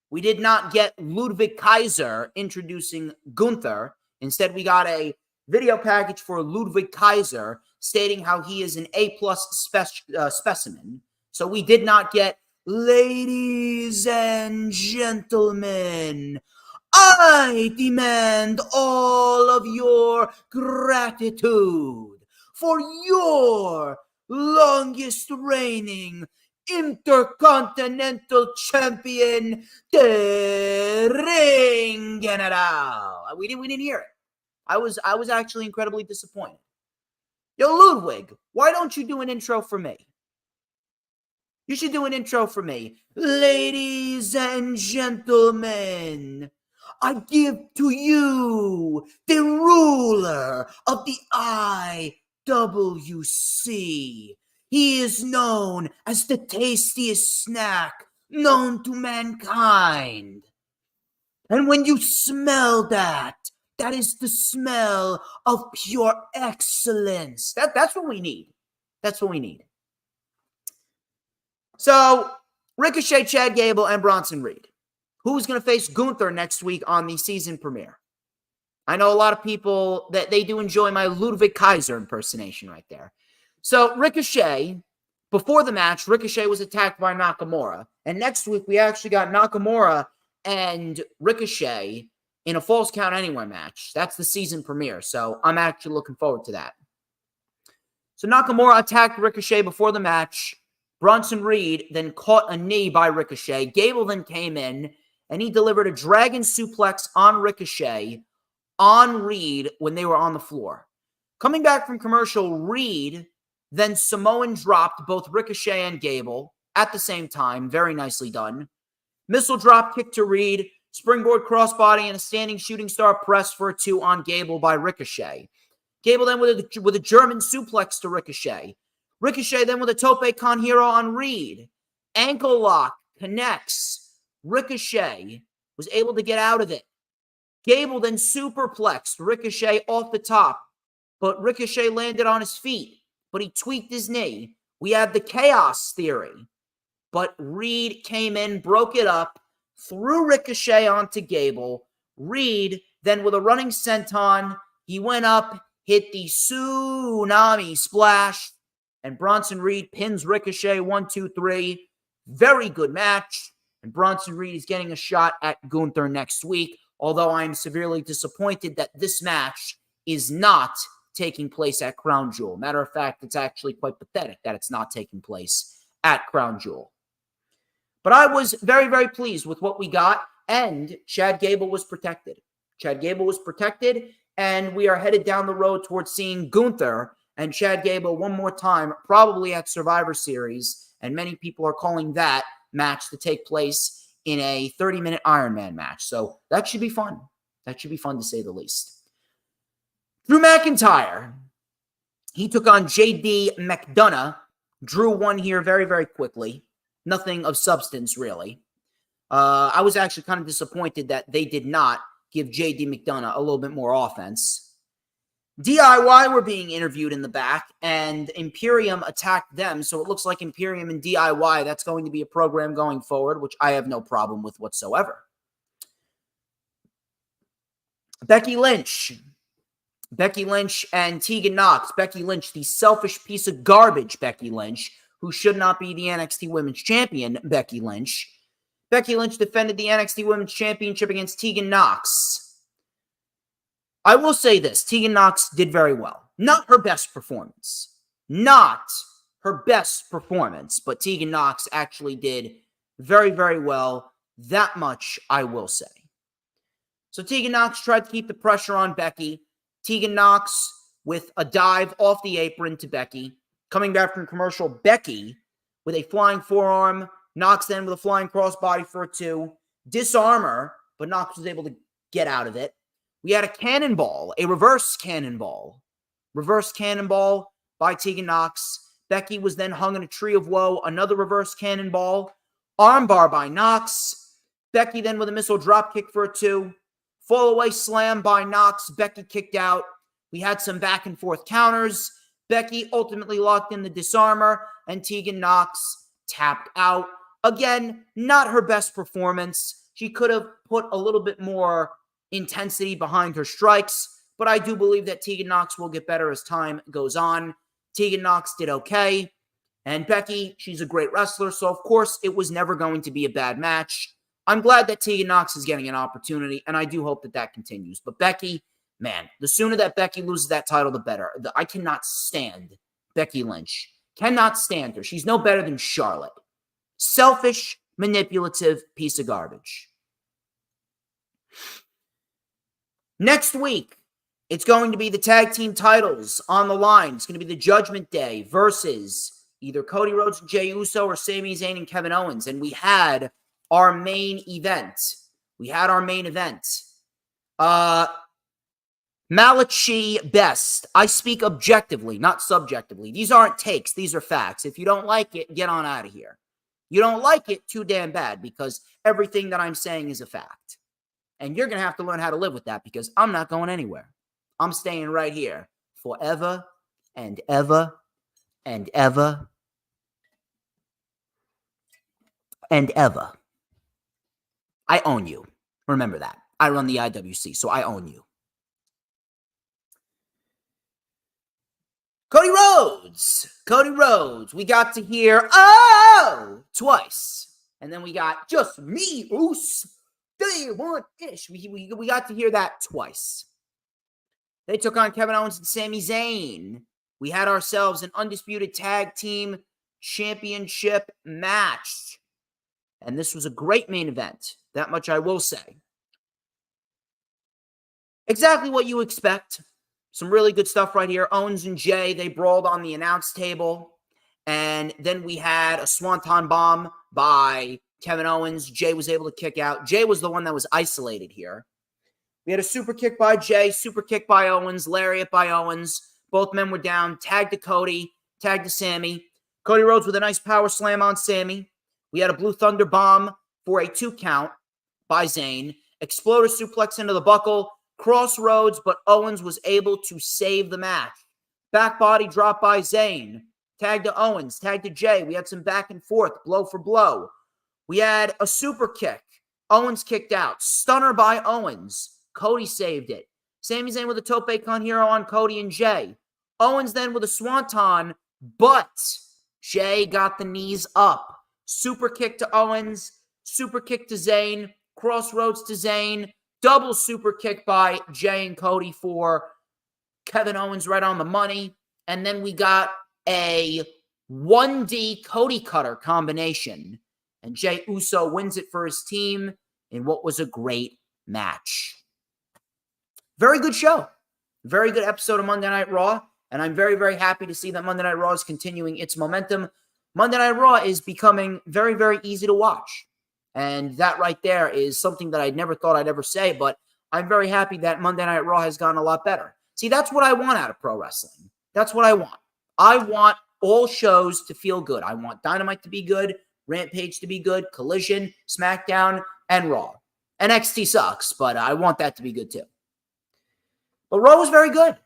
We did not get Ludwig Kaiser introducing Gunther. Instead, we got a video package for Ludwig Kaiser stating how he is an A-plus specimen. So we did not get, ladies and gentlemen, I demand all of your gratitude for your longest reigning Intercontinental Champion, the Ring General. We didn't hear it. I was actually incredibly disappointed. Yo, Ludwig, why don't you do an intro for me? You should do an intro for me. Ladies and gentlemen, I give to you the ruler of the IWC. He is known as the tastiest snack known to mankind. And when you smell that, that is the smell of pure excellence. That's what we need. That's what we need. So, Ricochet, Chad Gable, and Bronson Reed. Who's going to face Gunther next week on the season premiere? I know a lot of people that they do enjoy my Ludwig Kaiser impersonation right there. So, Ricochet, before the match, Ricochet was attacked by Nakamura. And next week, we actually got Nakamura and Ricochet in a Falls Count Anywhere match. That's the season premiere. So, I'm actually looking forward to that. So, Nakamura attacked Ricochet before the match. Bronson Reed then caught a knee by Ricochet. Gable then came in, and he delivered a dragon suplex on Ricochet on Reed when they were on the floor. Coming back from commercial, Reed then Samoan dropped both Ricochet and Gable at the same time. Very nicely done. Missile drop kick to Reed, springboard crossbody, and a standing shooting star press for a 2 on Gable by Ricochet. Gable then with a German suplex to Ricochet. Ricochet then with a tope con hero on Reed. Ankle lock connects. Ricochet was able to get out of it. Gable then superplexed Ricochet off the top, but Ricochet landed on his feet, but he tweaked his knee. We had the chaos theory, but Reed came in, broke it up, threw Ricochet onto Gable. Reed then with a running senton, he went up, hit the tsunami splash, and Bronson Reed pins Ricochet 1, 2, 3. Very good match. And Bronson Reed is getting a shot at Gunther next week, although I am severely disappointed that this match is not taking place at Crown Jewel. Matter of fact, it's actually quite pathetic that it's not taking place at Crown Jewel. But I was very, very pleased with what we got, and Chad Gable was protected. Chad Gable was protected, and we are headed down the road towards seeing Gunther and Chad Gable one more time, probably at Survivor Series, and many people are calling that match to take place in a 30-minute Iron Man match. So that should be fun. That should be fun to say the least. Drew McIntyre, he took on JD McDonough. Drew won here very, very quickly. Nothing of substance, really. I was actually kind of disappointed that they did not give JD McDonough a little bit more offense. DIY were being interviewed in the back, and Imperium attacked them, so it looks like Imperium and DIY, that's going to be a program going forward, which I have no problem with whatsoever. Becky Lynch and Tegan Nox. Becky Lynch, the selfish piece of garbage Becky Lynch, who should not be the NXT Women's Champion, Becky Lynch. Becky Lynch defended the NXT Women's Championship against Tegan Nox. I will say this, Tegan Nox did very well. Not her best performance. Not her best performance, but Tegan Nox actually did very, very well. That much I will say. So Tegan Nox tried to keep the pressure on Becky. Tegan Nox with a dive off the apron to Becky. Coming back from commercial, Becky with a flying forearm. Nox then with a flying crossbody for a 2. Disarmor, but Nox was able to get out of it. We had a cannonball, a reverse cannonball. Reverse cannonball by Tegan Nox. Becky was then hung in a tree of woe. Another reverse cannonball. Armbar by Nox. Becky then with a missile dropkick for a 2. Fall away slam by Nox. Becky kicked out. We had some back and forth counters. Becky ultimately locked in the disarmor, and Tegan Nox tapped out. Again, not her best performance. She could have put a little bit more intensity behind her strikes, but I do believe that Tegan Nox will get better as time goes on. Tegan Nox did okay, and Becky, she's a great wrestler, so of course it was never going to be a bad match. I'm glad that Tegan Nox is getting an opportunity, and I do hope that that continues. But Becky, man, the sooner that Becky loses that title, the better. I cannot stand Becky Lynch. Cannot stand her. She's no better than Charlotte. Selfish, manipulative piece of garbage. Next week, it's going to be the tag team titles on the line. It's going to be the Judgment Day versus either Cody Rhodes and Jey Uso or Sami Zayn and Kevin Owens. And we had our main event. Malachi Best. I speak objectively, not subjectively. These aren't takes. These are facts. If you don't like it, get on out of here. You don't like it, too damn bad, because everything that I'm saying is a fact. And you're going to have to learn how to live with that, because I'm not going anywhere. I'm staying right here forever and ever and ever and ever. I own you. Remember that. I run the IWC, so I own you. Cody Rhodes. Cody Rhodes. We got to hear, oh, twice. And then we got just me, Oos. They want ish. We got to hear that twice. They took on Kevin Owens and Sami Zayn. We had ourselves an undisputed tag team championship match. And this was a great main event. That much I will say. Exactly what you expect. Some really good stuff right here. Owens and Jay, they brawled on the announce table. And then we had a swanton bomb by Kevin Owens. Jay was able to kick out. Jay was the one that was isolated here. We had a super kick by Jay, super kick by Owens, lariat by Owens. Both men were down. Tag to Cody, tag to Sami. Cody Rhodes with a nice power slam on Sami. We had a Blue Thunder bomb for a 2 count by Zayn. Exploder suplex into the buckle. Kross Rhodes, but Owens was able to save the match. Back body drop by Zayn. Tag to Owens, tag to Jay. We had some back and forth, blow for blow. We had a super kick. Owens kicked out. Stunner by Owens. Cody saved it. Sami Zayn with a tope con hero on Cody and Jay. Owens then with a swanton, but Jay got the knees up. Super kick to Owens. Super kick to Zayn. Kross Rhodes to Zayn. Double super kick by Jay and Cody for Kevin Owens right on the money. And then we got a 1D Cody Cutter combination. And Jey Uso wins it for his team in what was a great match. Very good show. Very good episode of Monday Night Raw. And I'm very, very happy to see that Monday Night Raw is continuing its momentum. Monday Night Raw is becoming very, very easy to watch. And that right there is something that I never thought I'd ever say, but I'm very happy that Monday Night Raw has gotten a lot better. See, that's what I want out of pro wrestling. That's what I want. I want all shows to feel good. I want Dynamite to be good, Rampage to be good, Collision, SmackDown, and Raw. NXT sucks, but I want that to be good too. But Raw was very good.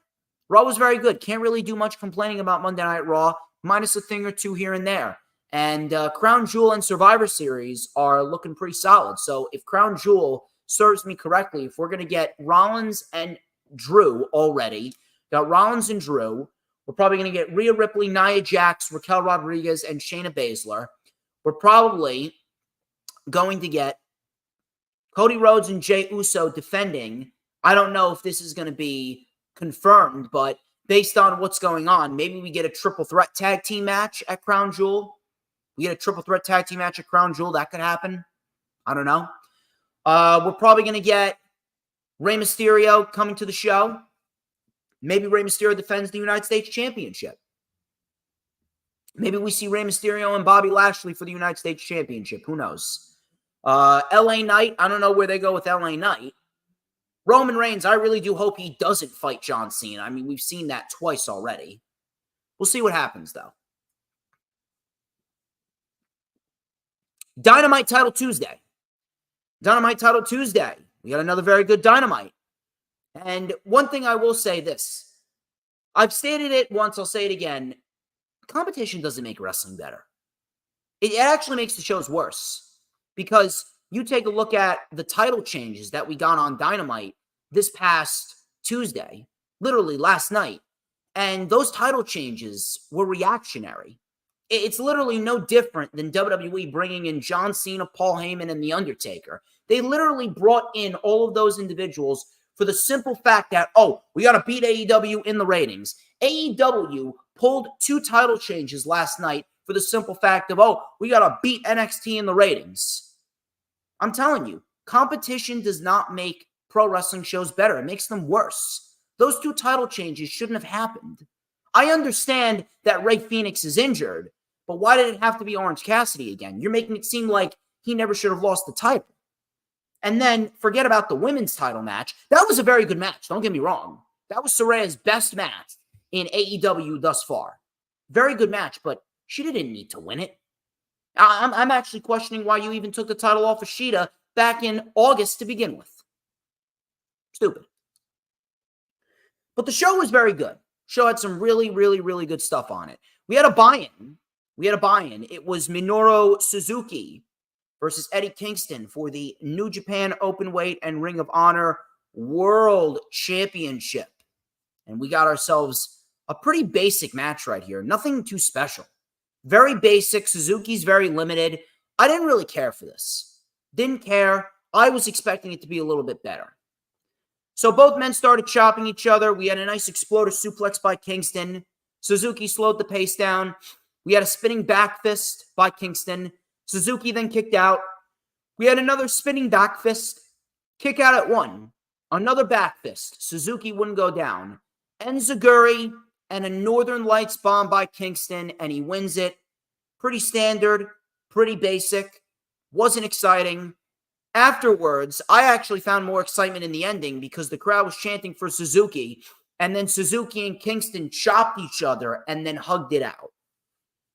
Raw was very good. Can't really do much complaining about Monday Night Raw, minus a thing or two here and there. And Crown Jewel and Survivor Series are looking pretty solid. So if Crown Jewel serves me correctly, if we're going to get Rollins and Drew already, got Rollins and Drew, we're probably going to get Rhea Ripley, Nia Jax, Raquel Rodriguez, and Shayna Baszler. We're probably going to get Cody Rhodes and Jey Uso defending. I don't know if this is going to be confirmed, but based on what's going on, maybe we get a triple threat tag team match at Crown Jewel. We get a triple threat tag team match at Crown Jewel. That could happen. I don't know. We're probably going to get Rey Mysterio coming to the show. Maybe Rey Mysterio defends the United States Championship. Maybe we see Rey Mysterio and Bobby Lashley for the United States Championship. Who knows? LA Knight. I don't know where they go with LA Knight. Roman Reigns, I really do hope he doesn't fight John Cena. I mean, we've seen that twice already. We'll see what happens, though. Dynamite Title Tuesday. Dynamite Title Tuesday. We got another very good Dynamite. And one thing I will say this. I've stated it once, I'll say it again. Competition doesn't make wrestling better. It actually makes the shows worse. Because you take a look at the title changes that we got on Dynamite this past Tuesday, literally last night, and those title changes were reactionary. It's literally no different than WWE bringing in John Cena, Paul Heyman, and The Undertaker. They literally brought in all of those individuals for the simple fact that, oh, we got to beat AEW in the ratings. AEW pulled 2 title changes last night for the simple fact of, oh, we got to beat NXT in the ratings. I'm telling you, competition does not make pro wrestling shows better. It makes them worse. Those 2 title changes shouldn't have happened. I understand that Rey Fenix is injured, but why did it have to be Orange Cassidy again? You're making it seem like he never should have lost the title. And then forget about the women's title match. That was a very good match. Don't get me wrong. That was Saraya's best match in AEW thus far. Very good match, but Shida didn't need to win it. I'm actually questioning why you even took the title off of Shida back in August to begin with. Stupid. But the show was very good. Show had some really, really, really good stuff on it. We had a buy-in. It was Minoru Suzuki versus Eddie Kingston for the New Japan Openweight and Ring of Honor World Championship. And we got ourselves a pretty basic match right here. Nothing too special. Very basic. Suzuki's very limited. I didn't really care for this. Didn't care. I was expecting it to be a little bit better. So both men started chopping each other. We had a nice exploder suplex by Kingston. Suzuki slowed the pace down. We had a spinning back fist by Kingston. Suzuki then kicked out. We had another spinning back fist. Kick out at 1. Another back fist. Suzuki wouldn't go down. Enziguri and a Northern Lights bomb by Kingston, and he wins it. Pretty standard. Pretty basic. Wasn't exciting. Afterwards, I actually found more excitement in the ending because the crowd was chanting for Suzuki, and then Suzuki and Kingston chopped each other and then hugged it out.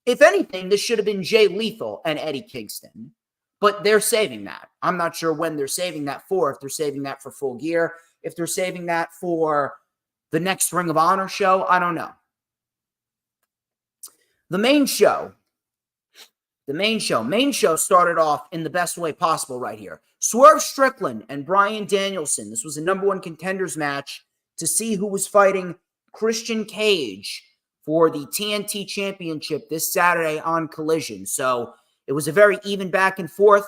If anything, this should have been Jay Lethal and Eddie Kingston, but they're saving that. I'm not sure when they're saving that for, if they're saving that for Full Gear, if they're saving that for the next Ring of Honor show, I don't know. The main show started off in the best way possible right here. Swerve Strickland and Bryan Danielson. This was a number 1 contenders match to see who was fighting Christian Cage for the TNT Championship this Saturday on Collision. So it was a very even back and forth.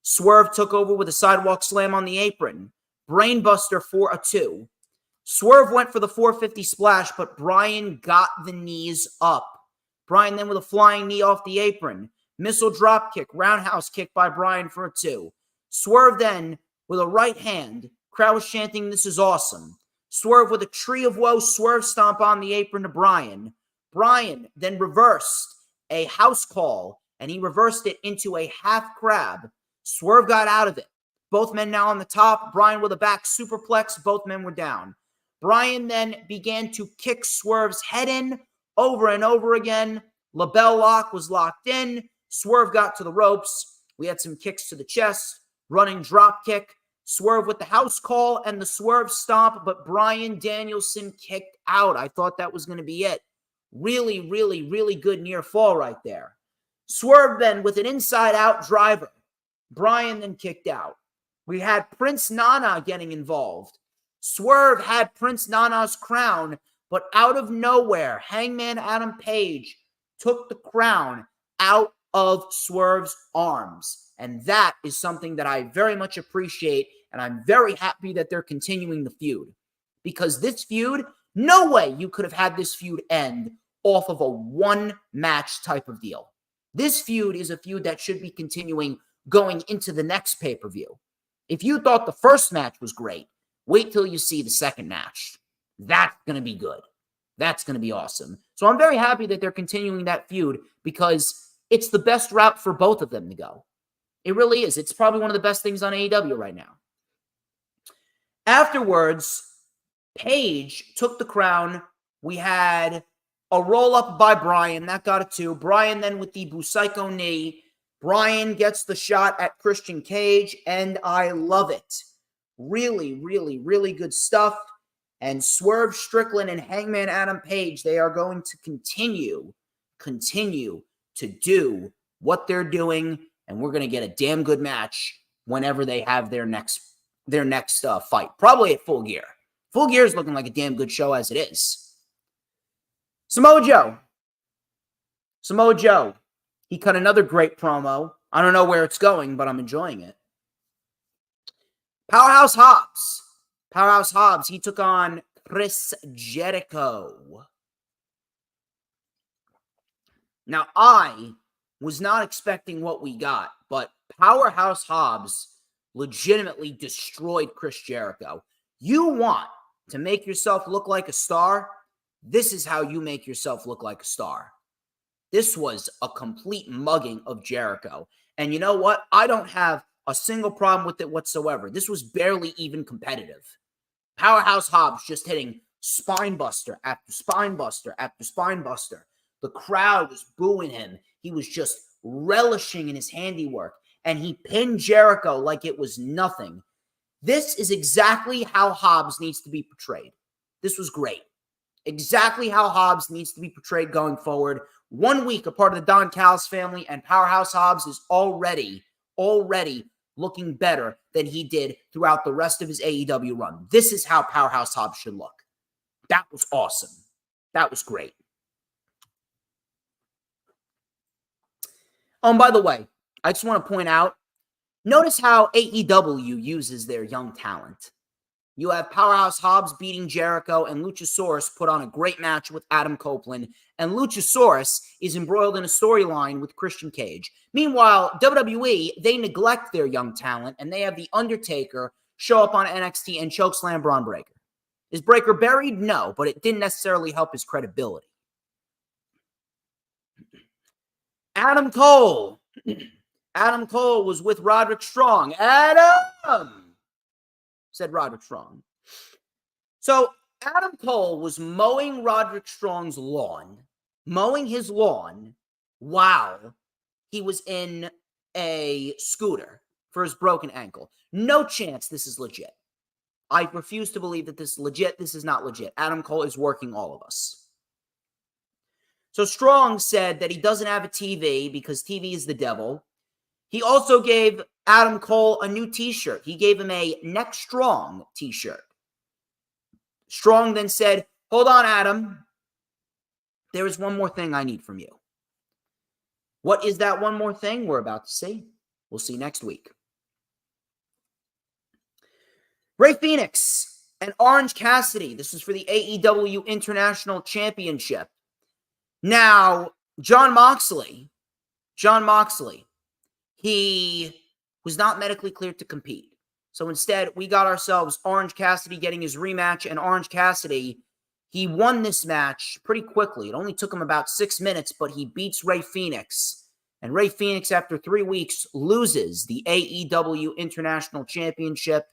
Swerve took over with a sidewalk slam on the apron. Brainbuster for a 2. Swerve went for the 450 splash, but Bryan got the knees up. Bryan then with a flying knee off the apron. Missile drop kick, roundhouse kick by Bryan for a 2. Swerve then with a right hand. Crowd was chanting, "This is awesome." Swerve with a tree of woe, swerve stomp on the apron to Bryan. Bryan then reversed a house call, and he reversed it into a half crab. Swerve got out of it. Both men now on the top. Bryan with a back superplex. Both men were down. Bryan then began to kick Swerve's head in over and over again. LaBelle lock was locked in. Swerve got to the ropes. We had some kicks to the chest. Running drop kick. Swerve with the house call and the swerve stomp, but Bryan Danielson kicked out. I thought that was going to be it. Really, really, really good near fall right there. Swerve then with an inside-out driver. Bryan then kicked out. We had Prince Nana getting involved. Swerve had Prince Nana's crown, but out of nowhere, Hangman Adam Page took the crown out of Swerve's arms. And that is something that I very much appreciate, and I'm very happy that they're continuing the feud. Because this feud, no way you could have had this feud end off of a one-match type of deal. This feud is a feud that should be continuing going into the next pay-per-view. If you thought the first match was great, wait till you see the second match. That's going to be good. That's going to be awesome. So I'm very happy that they're continuing that feud because it's the best route for both of them to go. It really is. It's probably one of the best things on AEW right now. Afterwards, Page took the crown. We had a roll-up by Bryan. That got a 2. Bryan then with the Busaiku knee. Bryan gets the shot at Christian Cage, and I love it. Really, really, really good stuff. And Swerve Strickland and Hangman Adam Page, they are going to continue to do what they're doing, and we're going to get a damn good match whenever they have their next fight. Probably at Full Gear. Full Gear is looking like a damn good show as it is. Samoa Joe. He cut another great promo. I don't know where it's going, but I'm enjoying it. Powerhouse Hobbs. He took on Chris Jericho. Now, I was not expecting what we got, but Powerhouse Hobbs legitimately destroyed Chris Jericho. You want to make yourself look like a star? This is how you make yourself look like a star. This was a complete mugging of Jericho. And you know what? I don't have a single problem with it whatsoever. This was barely even competitive. Powerhouse Hobbs just hitting spine buster after spine buster after spine buster. The crowd was booing him. He was just relishing in his handiwork, and he pinned Jericho like it was nothing. This is exactly how Hobbs needs to be portrayed. This was great. Exactly how Hobbs needs to be portrayed going forward. 1 week a part of the Don Callis family, and Powerhouse Hobbs is already looking better than he did throughout the rest of his AEW run. This is how Powerhouse Hobbs should look. That was awesome. That was great. Oh, and by the way, I just want to point out, notice how AEW uses their young talent. You have Powerhouse Hobbs beating Jericho, and Luchasaurus put on a great match with Adam Copeland, and Luchasaurus is embroiled in a storyline with Christian Cage. Meanwhile, WWE, they neglect their young talent, and they have The Undertaker show up on NXT and chokeslam Braun Breaker. Is Breaker buried? No, but it didn't necessarily help his credibility. Adam Cole. Adam Cole was with Roderick Strong. Adam! Said Roderick Strong. So Adam Cole was mowing Roderick Strong's lawn, mowing his lawn while he was in a scooter for his broken ankle. No chance this is legit. I refuse to believe that this is legit. This is not legit. Adam Cole is working all of us. So Strong said that he doesn't have a TV because TV is the devil. He also gave Adam Cole a new t-shirt. He gave him a Neck Strong t-shirt. Strong then said, "Hold on, Adam. There is one more thing I need from you." What is that one more thing? We're about to see. We'll see next week. Rey Fenix and Orange Cassidy. This is for the AEW International Championship. Now, Jon Moxley, he was not medically cleared to compete. So instead, we got ourselves Orange Cassidy getting his rematch, and Orange Cassidy, he won this match pretty quickly. It only took him about 6 minutes, but he beats Rey Fenix. And Rey Fenix, after 3 weeks, loses the AEW International Championship,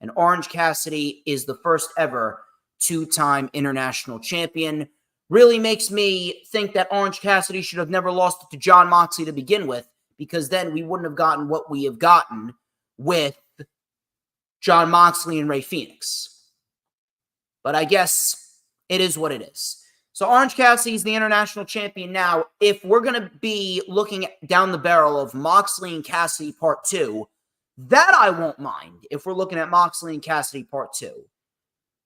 and Orange Cassidy is the first ever 2-time international champion. Really makes me think that Orange Cassidy should have never lost it to Jon Moxley to begin with, because then we wouldn't have gotten what we have gotten with Jon Moxley and Rey Fenix. But I guess it is what it is. So Orange Cassidy is the international champion now. If we're going to be looking down the barrel of Moxley and Cassidy Part 2, that I won't mind if we're looking at Moxley and Cassidy Part 2.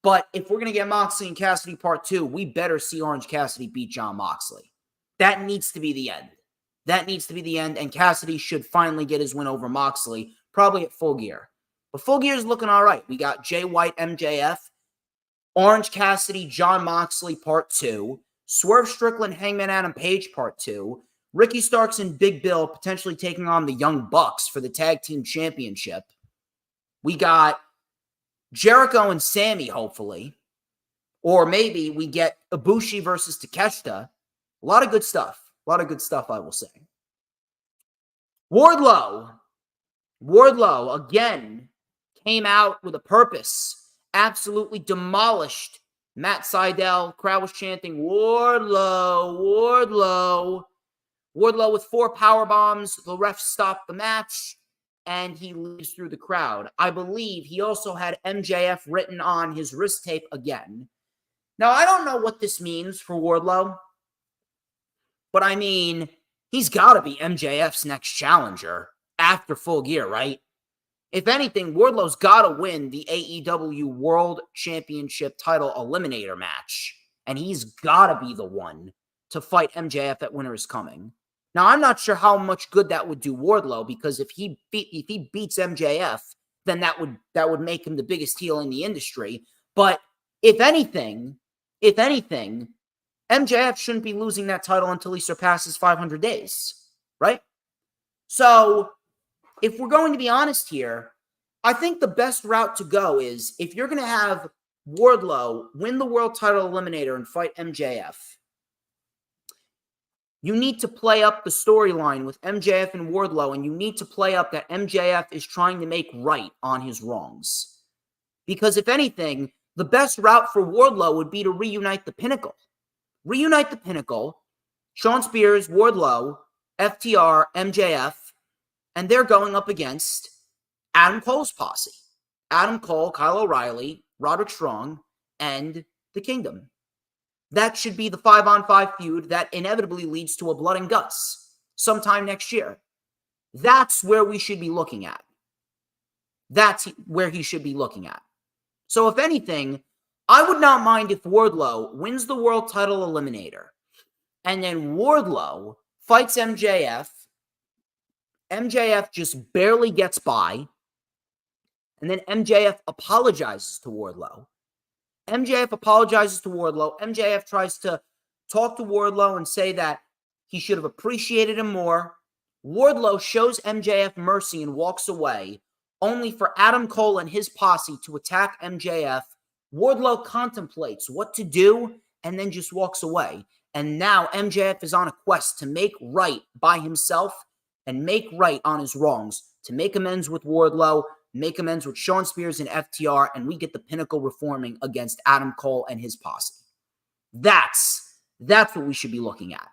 But if we're going to get Moxley and Cassidy Part 2, we better see Orange Cassidy beat Jon Moxley. That needs to be the end. That needs to be the end, and Cassidy should finally get his win over Moxley, probably at Full Gear. But Full Gear is looking all right. We got Jay White, MJF, Orange Cassidy, Jon Moxley Part 2, Swerve Strickland, Hangman Adam Page Part 2, Ricky Starks and Big Bill potentially taking on the Young Bucks for the Tag Team Championship. We got Jericho and Sammy, hopefully. Or maybe we get Ibushi versus Takeshita. A lot of good stuff. A lot of good stuff, I will say. Wardlow, again, came out with a purpose. Absolutely demolished Matt Sydal. Crowd was chanting, Wardlow, Wardlow. Wardlow with 4 power bombs. The ref stopped the match, and he leaves through the crowd. I believe he also had MJF written on his wrist tape again. Now, I don't know what this means for Wardlow, but I mean, he's got to be MJF's next challenger after Full Gear, right? If anything, Wardlow's got to win the AEW World Championship title eliminator match, and he's got to be the one to fight MJF at Winter is Coming. Now, I'm not sure how much good that would do Wardlow, because if he beats MJF, then that would make him the biggest heel in the industry. But if anything, MJF shouldn't be losing that title until he surpasses 500 days, right? So, if we're going to be honest here, I think the best route to go is, if you're going to have Wardlow win the world title eliminator and fight MJF, You need to play up the storyline with MJF and Wardlow, and you need to play up that MJF is trying to make right on his wrongs. Because if anything, the best route for Wardlow would be to reunite the Pinnacle. Reunite the Pinnacle, Shawn Spears, Wardlow, FTR, MJF, and they're going up against Adam Cole's posse. Adam Cole, Kyle O'Reilly, Roderick Strong, and the Kingdom. That should be the 5-on-5 feud that inevitably leads to a blood and guts sometime next year. That's where we should be looking at. That's where he should be looking at. So if anything, I would not mind if Wardlow wins the world title eliminator and then Wardlow fights MJF. MJF just barely gets by, and then MJF apologizes to Wardlow. MJF apologizes to Wardlow. MJF tries to talk to Wardlow and say that he should have appreciated him more. Wardlow shows MJF mercy and walks away, only for Adam Cole and his posse to attack MJF. Wardlow contemplates what to do and then just walks away. And now MJF is on a quest to make right by himself and make right on his wrongs, to make amends with Wardlow, make amends with Shawn Spears and FTR, and we get the Pinnacle reforming against Adam Cole and his posse. That's what we should be looking at.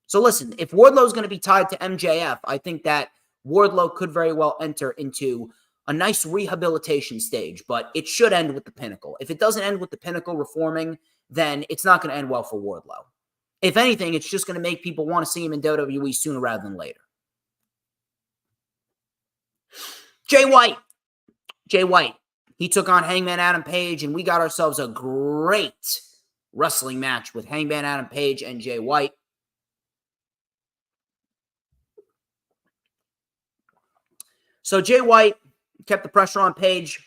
So listen, if Wardlow's going to be tied to MJF, I think that Wardlow could very well enter into a nice rehabilitation stage, but it should end with the Pinnacle. If it doesn't end with the Pinnacle reforming, then it's not going to end well for Wardlow. If anything, it's just going to make people want to see him in WWE sooner rather than later. Jay White, he took on Hangman Adam Page, and we got ourselves a great wrestling match with Hangman Adam Page and Jay White. So Jay White kept the pressure on Page.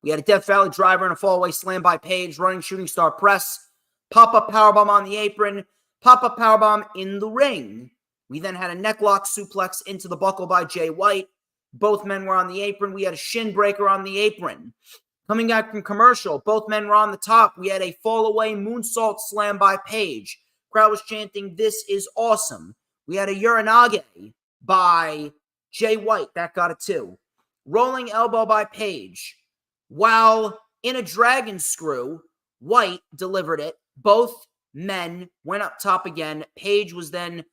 We had a Death Valley driver and a fallaway slam by Page, running shooting star press, pop-up powerbomb on the apron, pop-up powerbomb in the ring. We then had a necklock suplex into the buckle by Jay White. Both men were on the apron. We had a shin breaker on the apron. Coming out from commercial, both men were on the top. We had a fall-away moonsault slam by Page. Crowd was chanting, "This is awesome." We had a Uranage by Jay White. That got a 2. Rolling elbow by Page. While in a dragon screw, White delivered it. Both men went up top again. Page was then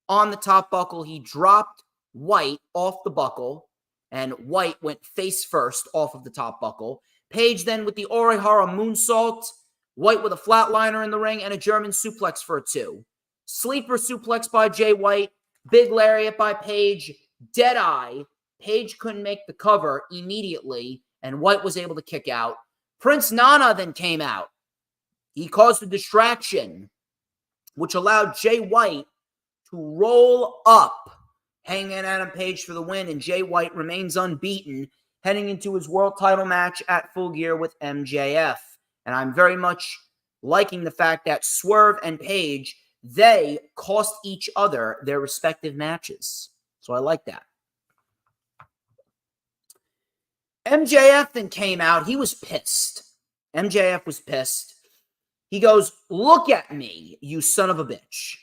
on the top buckle. He dropped White off the buckle, and White went face first off of the top buckle. Page then with the Orihara moonsault, White with a flatliner in the ring, and a German suplex for a 2. Sleeper suplex by Jay White, big lariat by Page, dead eye. Page couldn't make the cover immediately, and White was able to kick out. Prince Nana then came out. He caused a distraction, which allowed Jay White to roll up Hangman Adam Page for the win, and Jay White remains unbeaten heading into his world title match at Full Gear with MJF. And I'm very much liking the fact that Swerve and Page, they cost each other their respective matches. So I like that. MJF then came out. He was pissed. MJF was pissed. He goes, "Look at me, you son of a bitch."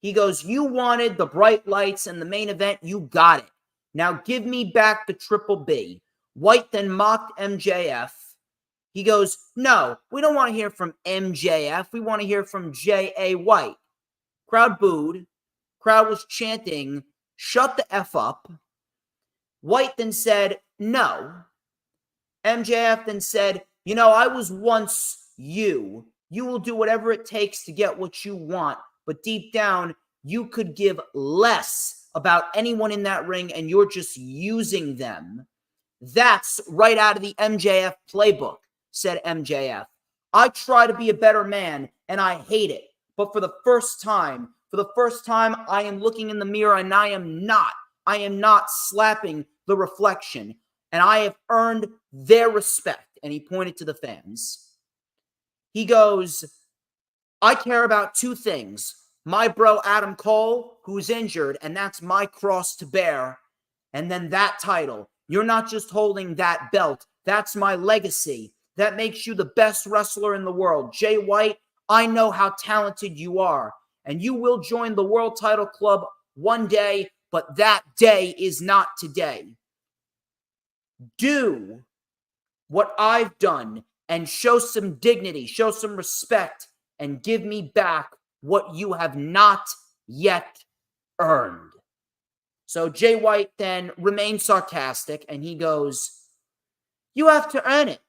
He goes, "You wanted the bright lights and the main event. You got it. Now give me back the Triple B." White then mocked MJF. He goes, "No, we don't want to hear from MJF. We want to hear from J.A. White." Crowd booed. Crowd was chanting, "Shut the F up." White then said, "No." MJF then said, "You know, I was once you. You will do whatever it takes to get what you want. But deep down, you could give less about anyone in that ring, and you're just using them." That's right out of the MJF playbook, said MJF. "I try to be a better man, and I hate it. But for the first time, I am looking in the mirror, and I am not slapping the reflection. And I have earned their respect." And he pointed to the fans. He goes, "I care about 2 things. My bro Adam Cole, who's injured, and that's my cross to bear. And then that title. You're not just holding that belt. That's my legacy. That makes you the best wrestler in the world. Jay White, I know how talented you are. and you will join the World Title Club one day, but that day is not today. Do what I've done and show some dignity, show some respect, and give me back what you have not yet earned. So Jay White then remains sarcastic, and he goes, you have to earn it.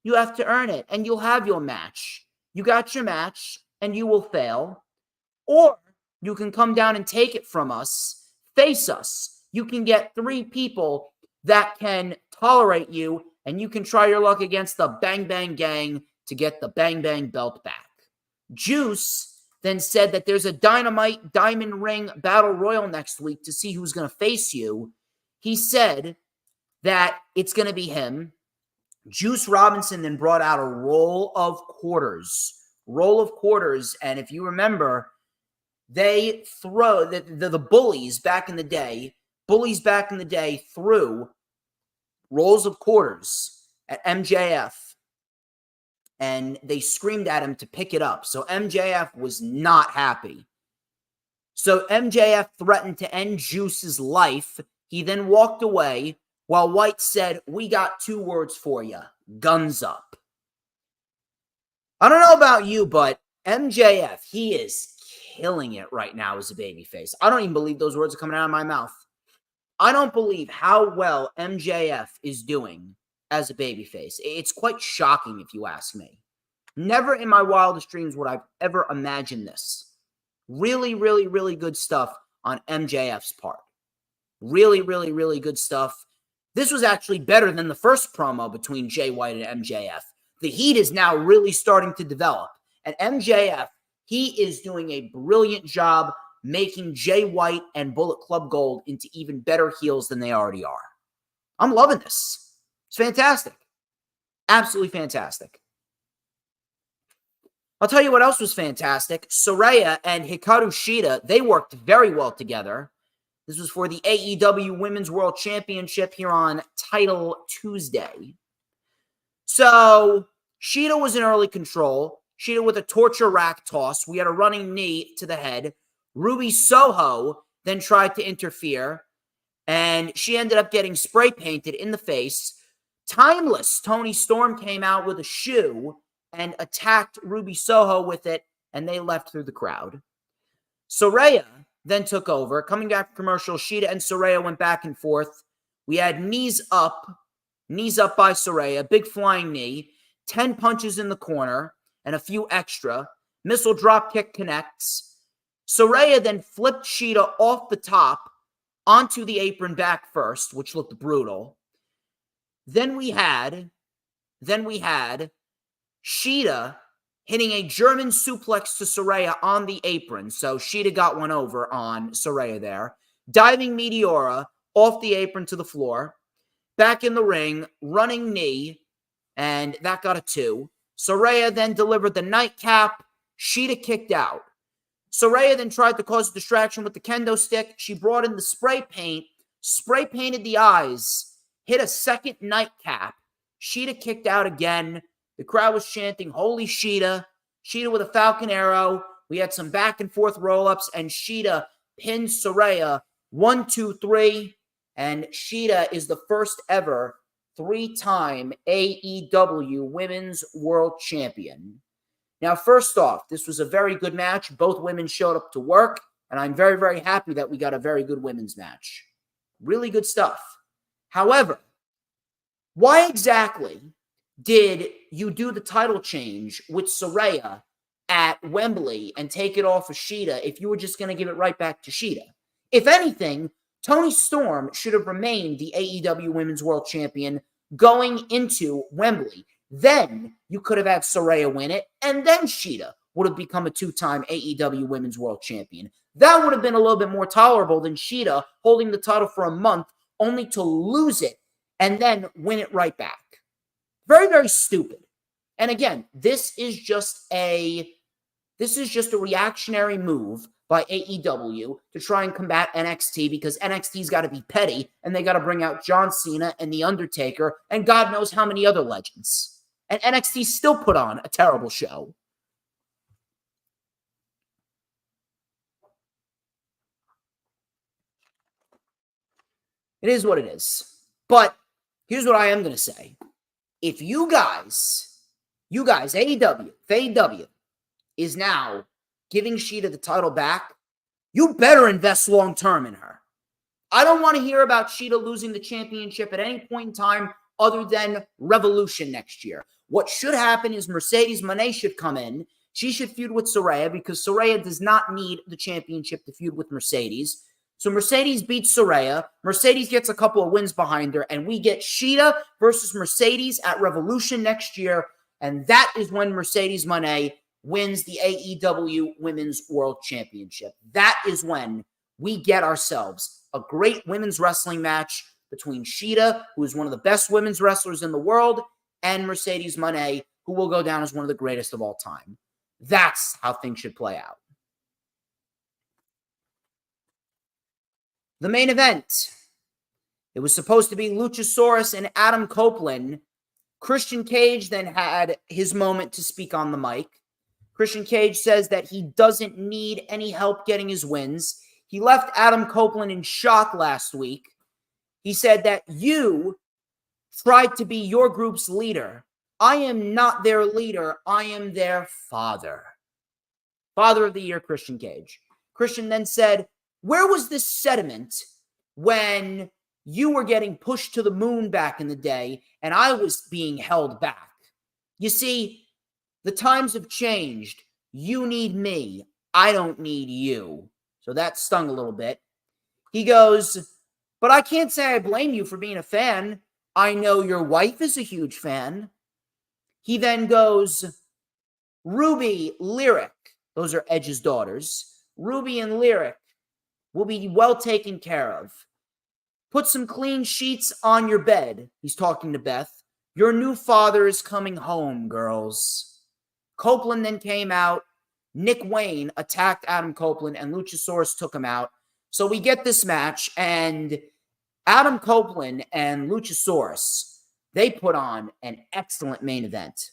You have to earn it, and you'll have your match. You got your match, and you will fail. Or you can come down and take it from us, face us. You can get 3 people that can tolerate you, and you can try your luck against the Bang Bang Gang to get the Bang Bang belt back. Juice then said that there's a Dynamite Diamond Ring Battle Royal next week to see who's going to face you. He said that it's going to be him. Juice Robinson then brought out a roll of quarters. And if you remember, they throw the bullies back in the day. Threw rolls of quarters at MJF, and they screamed at him to pick it up. So MJF was not happy. So MJF threatened to end Juice's life. He then walked away while White said, we got 2 words for you, guns up. I don't know about you, but MJF, he is killing it right now as a babyface. I don't even believe those words are coming out of my mouth. I don't believe how well MJF is doing as a babyface. It's quite shocking if you ask me. Never in my wildest dreams would I've ever imagined this. Really, really, really good stuff on MJF's part. Really, really, really good stuff. This was actually better than the first promo between Jay White and MJF. The heat is now really starting to develop. And MJF, he is doing a brilliant job making Jay White and Bullet Club Gold into even better heels than they already are. I'm loving this. It's fantastic. Absolutely fantastic. I'll tell you what else was fantastic. Saraya and Hikaru Shida, they worked very well together. This was for the AEW Women's World Championship here on Title Tuesday. So, Shida was in early control. Shida with a torture rack toss. We had a running knee to the head. Ruby Soho then tried to interfere, and she ended up getting spray painted in the face. Timeless Tony Storm came out with a shoe and attacked Ruby Soho with it, and they left through the crowd. Saraya then took over. Coming back from commercial, Shida and Saraya went back and forth. We had knees up by Saraya, big flying knee, 10 punches in the corner, and a few extra. Missile drop kick connects. Saraya then flipped Shida off the top onto the apron back first, which looked brutal. Then we had Shida hitting a German suplex to Saraya on the apron. So Shida got one over on Saraya there. Diving Meteora off the apron to the floor. Back in the ring, running knee, and that got a 2. Saraya then delivered the nightcap. Shida kicked out. Saraya then tried to cause a distraction with the kendo stick. She brought in the spray paint, spray painted the eyes, hit a second nightcap. Shida kicked out again. The crowd was chanting, holy Shida. Shida with a Falcon Arrow. We had some back and forth roll-ups, and Shida pinned Saraya 1, 2, 3. And Shida is the first ever 3-time AEW Women's World Champion. Now, first off, this was a very good match. Both women showed up to work, and I'm very, very happy that we got a very good women's match. Really good stuff. However, why exactly did you do the title change with Saraya at Wembley and take it off of Shida if you were just going to give it right back to Shida? If anything, Toni Storm should have remained the AEW Women's World Champion going into Wembley. Then you could have had Saraya win it, and then Shida would have become a 2-time AEW Women's World Champion. That would have been a little bit more tolerable than Shida holding the title for a month only to lose it and then win it right back. Very, very stupid. And again, this is just a reactionary move by AEW to try and combat NXT because NXT's got to be petty and they got to bring out John Cena and The Undertaker and God knows how many other legends. And NXT still put on a terrible show. It is what it is. But here's what I am going to say. If you guys, AEW is now giving Shida the title back, you better invest long-term in her. I don't want to hear about Shida losing the championship at any point in time other than Revolution next year. What should happen is Mercedes Moné should come in. She should feud with Saraya because Saraya does not need the championship to feud with Mercedes. So Mercedes beats Saraya. Mercedes gets a couple of wins behind her, and we get Shida versus Mercedes at Revolution next year. And that is when Mercedes Moné wins the AEW Women's World Championship. That is when we get ourselves a great women's wrestling match between Shida, who is one of the best women's wrestlers in the world, and Mercedes Moné, who will go down as one of the greatest of all time. That's how things should play out. The main event. It was supposed to be Luchasaurus and Adam Copeland. Christian Cage then had his moment to speak on the mic. Christian Cage says that he doesn't need any help getting his wins. He left Adam Copeland in shock last week. He said that you tried to be your group's leader. I am not their leader. I am their father. Father of the year, Christian Cage. Christian then said, where was this sediment when you were getting pushed to the moon back in the day and I was being held back? You see, the times have changed. You need me. I don't need you. So that stung a little bit. He goes, but I can't say I blame you for being a fan. I know your wife is a huge fan. He then goes, Ruby, Lyric, those are Edge's daughters. Ruby and Lyric will be well taken care of. Put some clean sheets on your bed. He's talking to Beth. Your new father is coming home, girls. Copeland then came out. Nick Wayne attacked Adam Copeland, and Luchasaurus took him out. So we get this match, and Adam Copeland and Luchasaurus, they put on an excellent main event.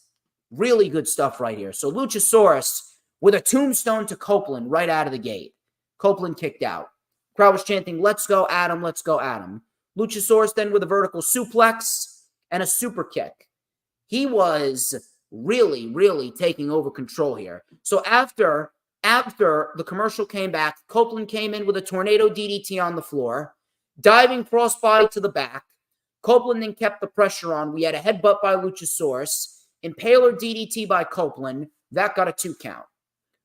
Really good stuff right here. So Luchasaurus with a tombstone to Copeland right out of the gate. Copeland kicked out. Crowd was chanting, let's go, Adam, let's go, Adam. Luchasaurus then with a vertical suplex and a super kick. He was really, really taking over control here. So after the commercial came back, Copeland came in with a tornado DDT on the floor, diving crossbody to the back. Copeland then kept the pressure on. We had a headbutt by Luchasaurus, impaler DDT by Copeland. That got a 2 count.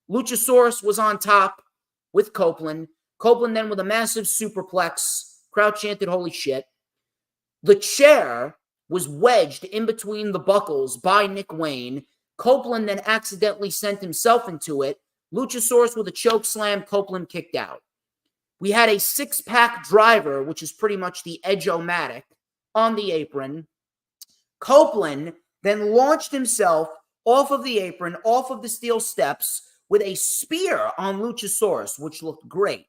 Luchasaurus was on top with Copeland. Copeland then with a massive superplex. Crowd chanted, holy shit. The chair was wedged in between the buckles by Nick Wayne. Copeland then accidentally sent himself into it. Luchasaurus with a choke slam. Copeland kicked out. We had a 6-pack driver, which is pretty much the Edge-O-Matic, on the apron. Copeland then launched himself off of the apron, off of the steel steps, with a spear on Luchasaurus, which looked great.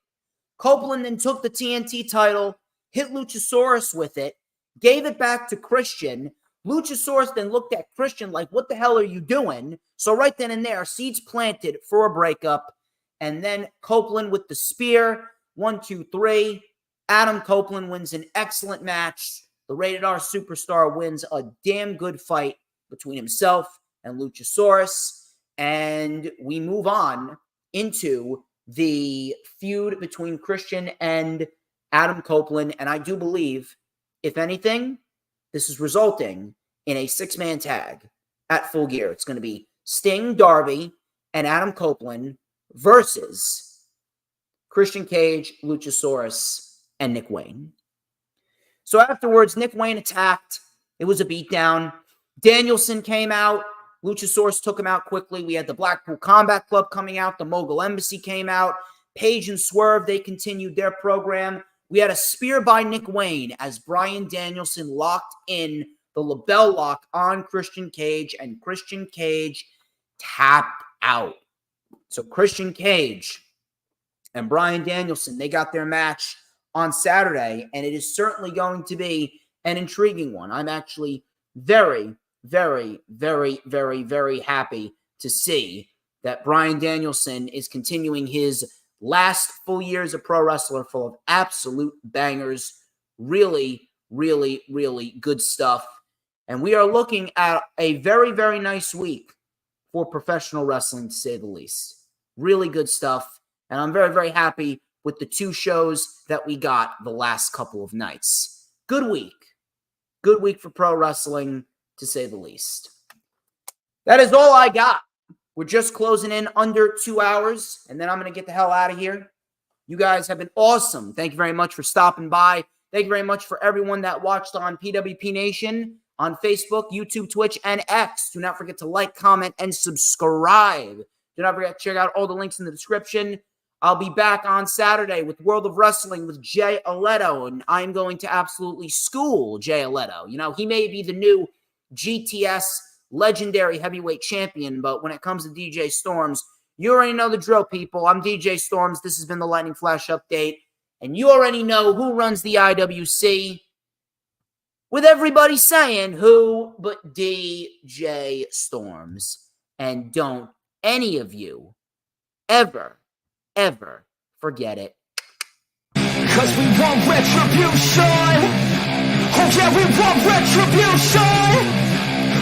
Copeland then took the TNT title, hit Luchasaurus with it, gave it back to Christian. Luchasaurus then looked at Christian like, what the hell are you doing? So right then and there, seeds planted for a breakup. And then Copeland with the spear. 1, 2, 3. Adam Copeland wins an excellent match. The Rated R Superstar wins a damn good fight between himself and Luchasaurus. And we move on into the feud between Christian and Adam Copeland. And I do believe, if anything, this is resulting in a 6-man tag at Full Gear. It's going to be Sting, Darby, and Adam Copeland versus Christian Cage, Luchasaurus, and Nick Wayne. So afterwards, Nick Wayne attacked. It was a beatdown. Danielson came out. Luchasaurus took him out quickly. We had the Blackpool Combat Club coming out. The Mogul Embassy came out. Paige and Swerve, they continued their program. We had a spear by Nick Wayne as Bryan Danielson locked in the label lock on Christian Cage, and Christian Cage tapped out. So Christian Cage and Bryan Danielson, they got their match on Saturday, and it is certainly going to be an intriguing one. I'm actually very, very, very, very, very happy to see that Bryan Danielson is continuing his last full year as a pro wrestler full of absolute bangers. Really, really, really good stuff. And we are looking at a very, very nice week for professional wrestling, to say the least. Really good stuff. And I'm very, very happy with the 2 shows that we got the last couple of nights. Good week. Good week for pro wrestling, to say the least. That is all I got. We're just closing in under 2 hours, and then I'm going to get the hell out of here. You guys have been awesome. Thank you very much for stopping by. Thank you very much for everyone that watched on PWP Nation, on Facebook, YouTube, Twitch, and X. Do not forget to like, comment, and subscribe. Do not forget to check out all the links in the description. I'll be back on Saturday with World of Wrestling with Jay Aletto, and I'm going to absolutely school Jay Aletto. You know, he may be the new GTS legendary heavyweight champion, but when it comes to DJ Storms, you already know the drill, people. I'm DJ Storms. This has been the Lightning Flash Update, and you already know who runs the IWC, with everybody saying who but DJ Storms. And don't any of you ever forget it. Cause we want retribution. Oh yeah, we want retribution.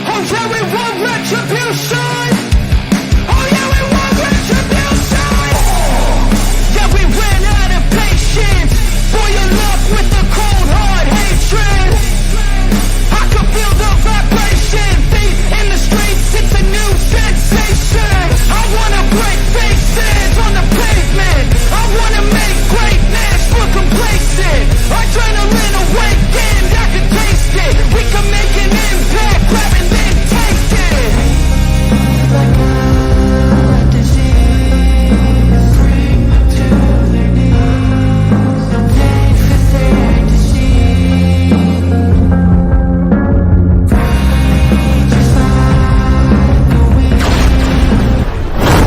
Oh yeah, we want retribution.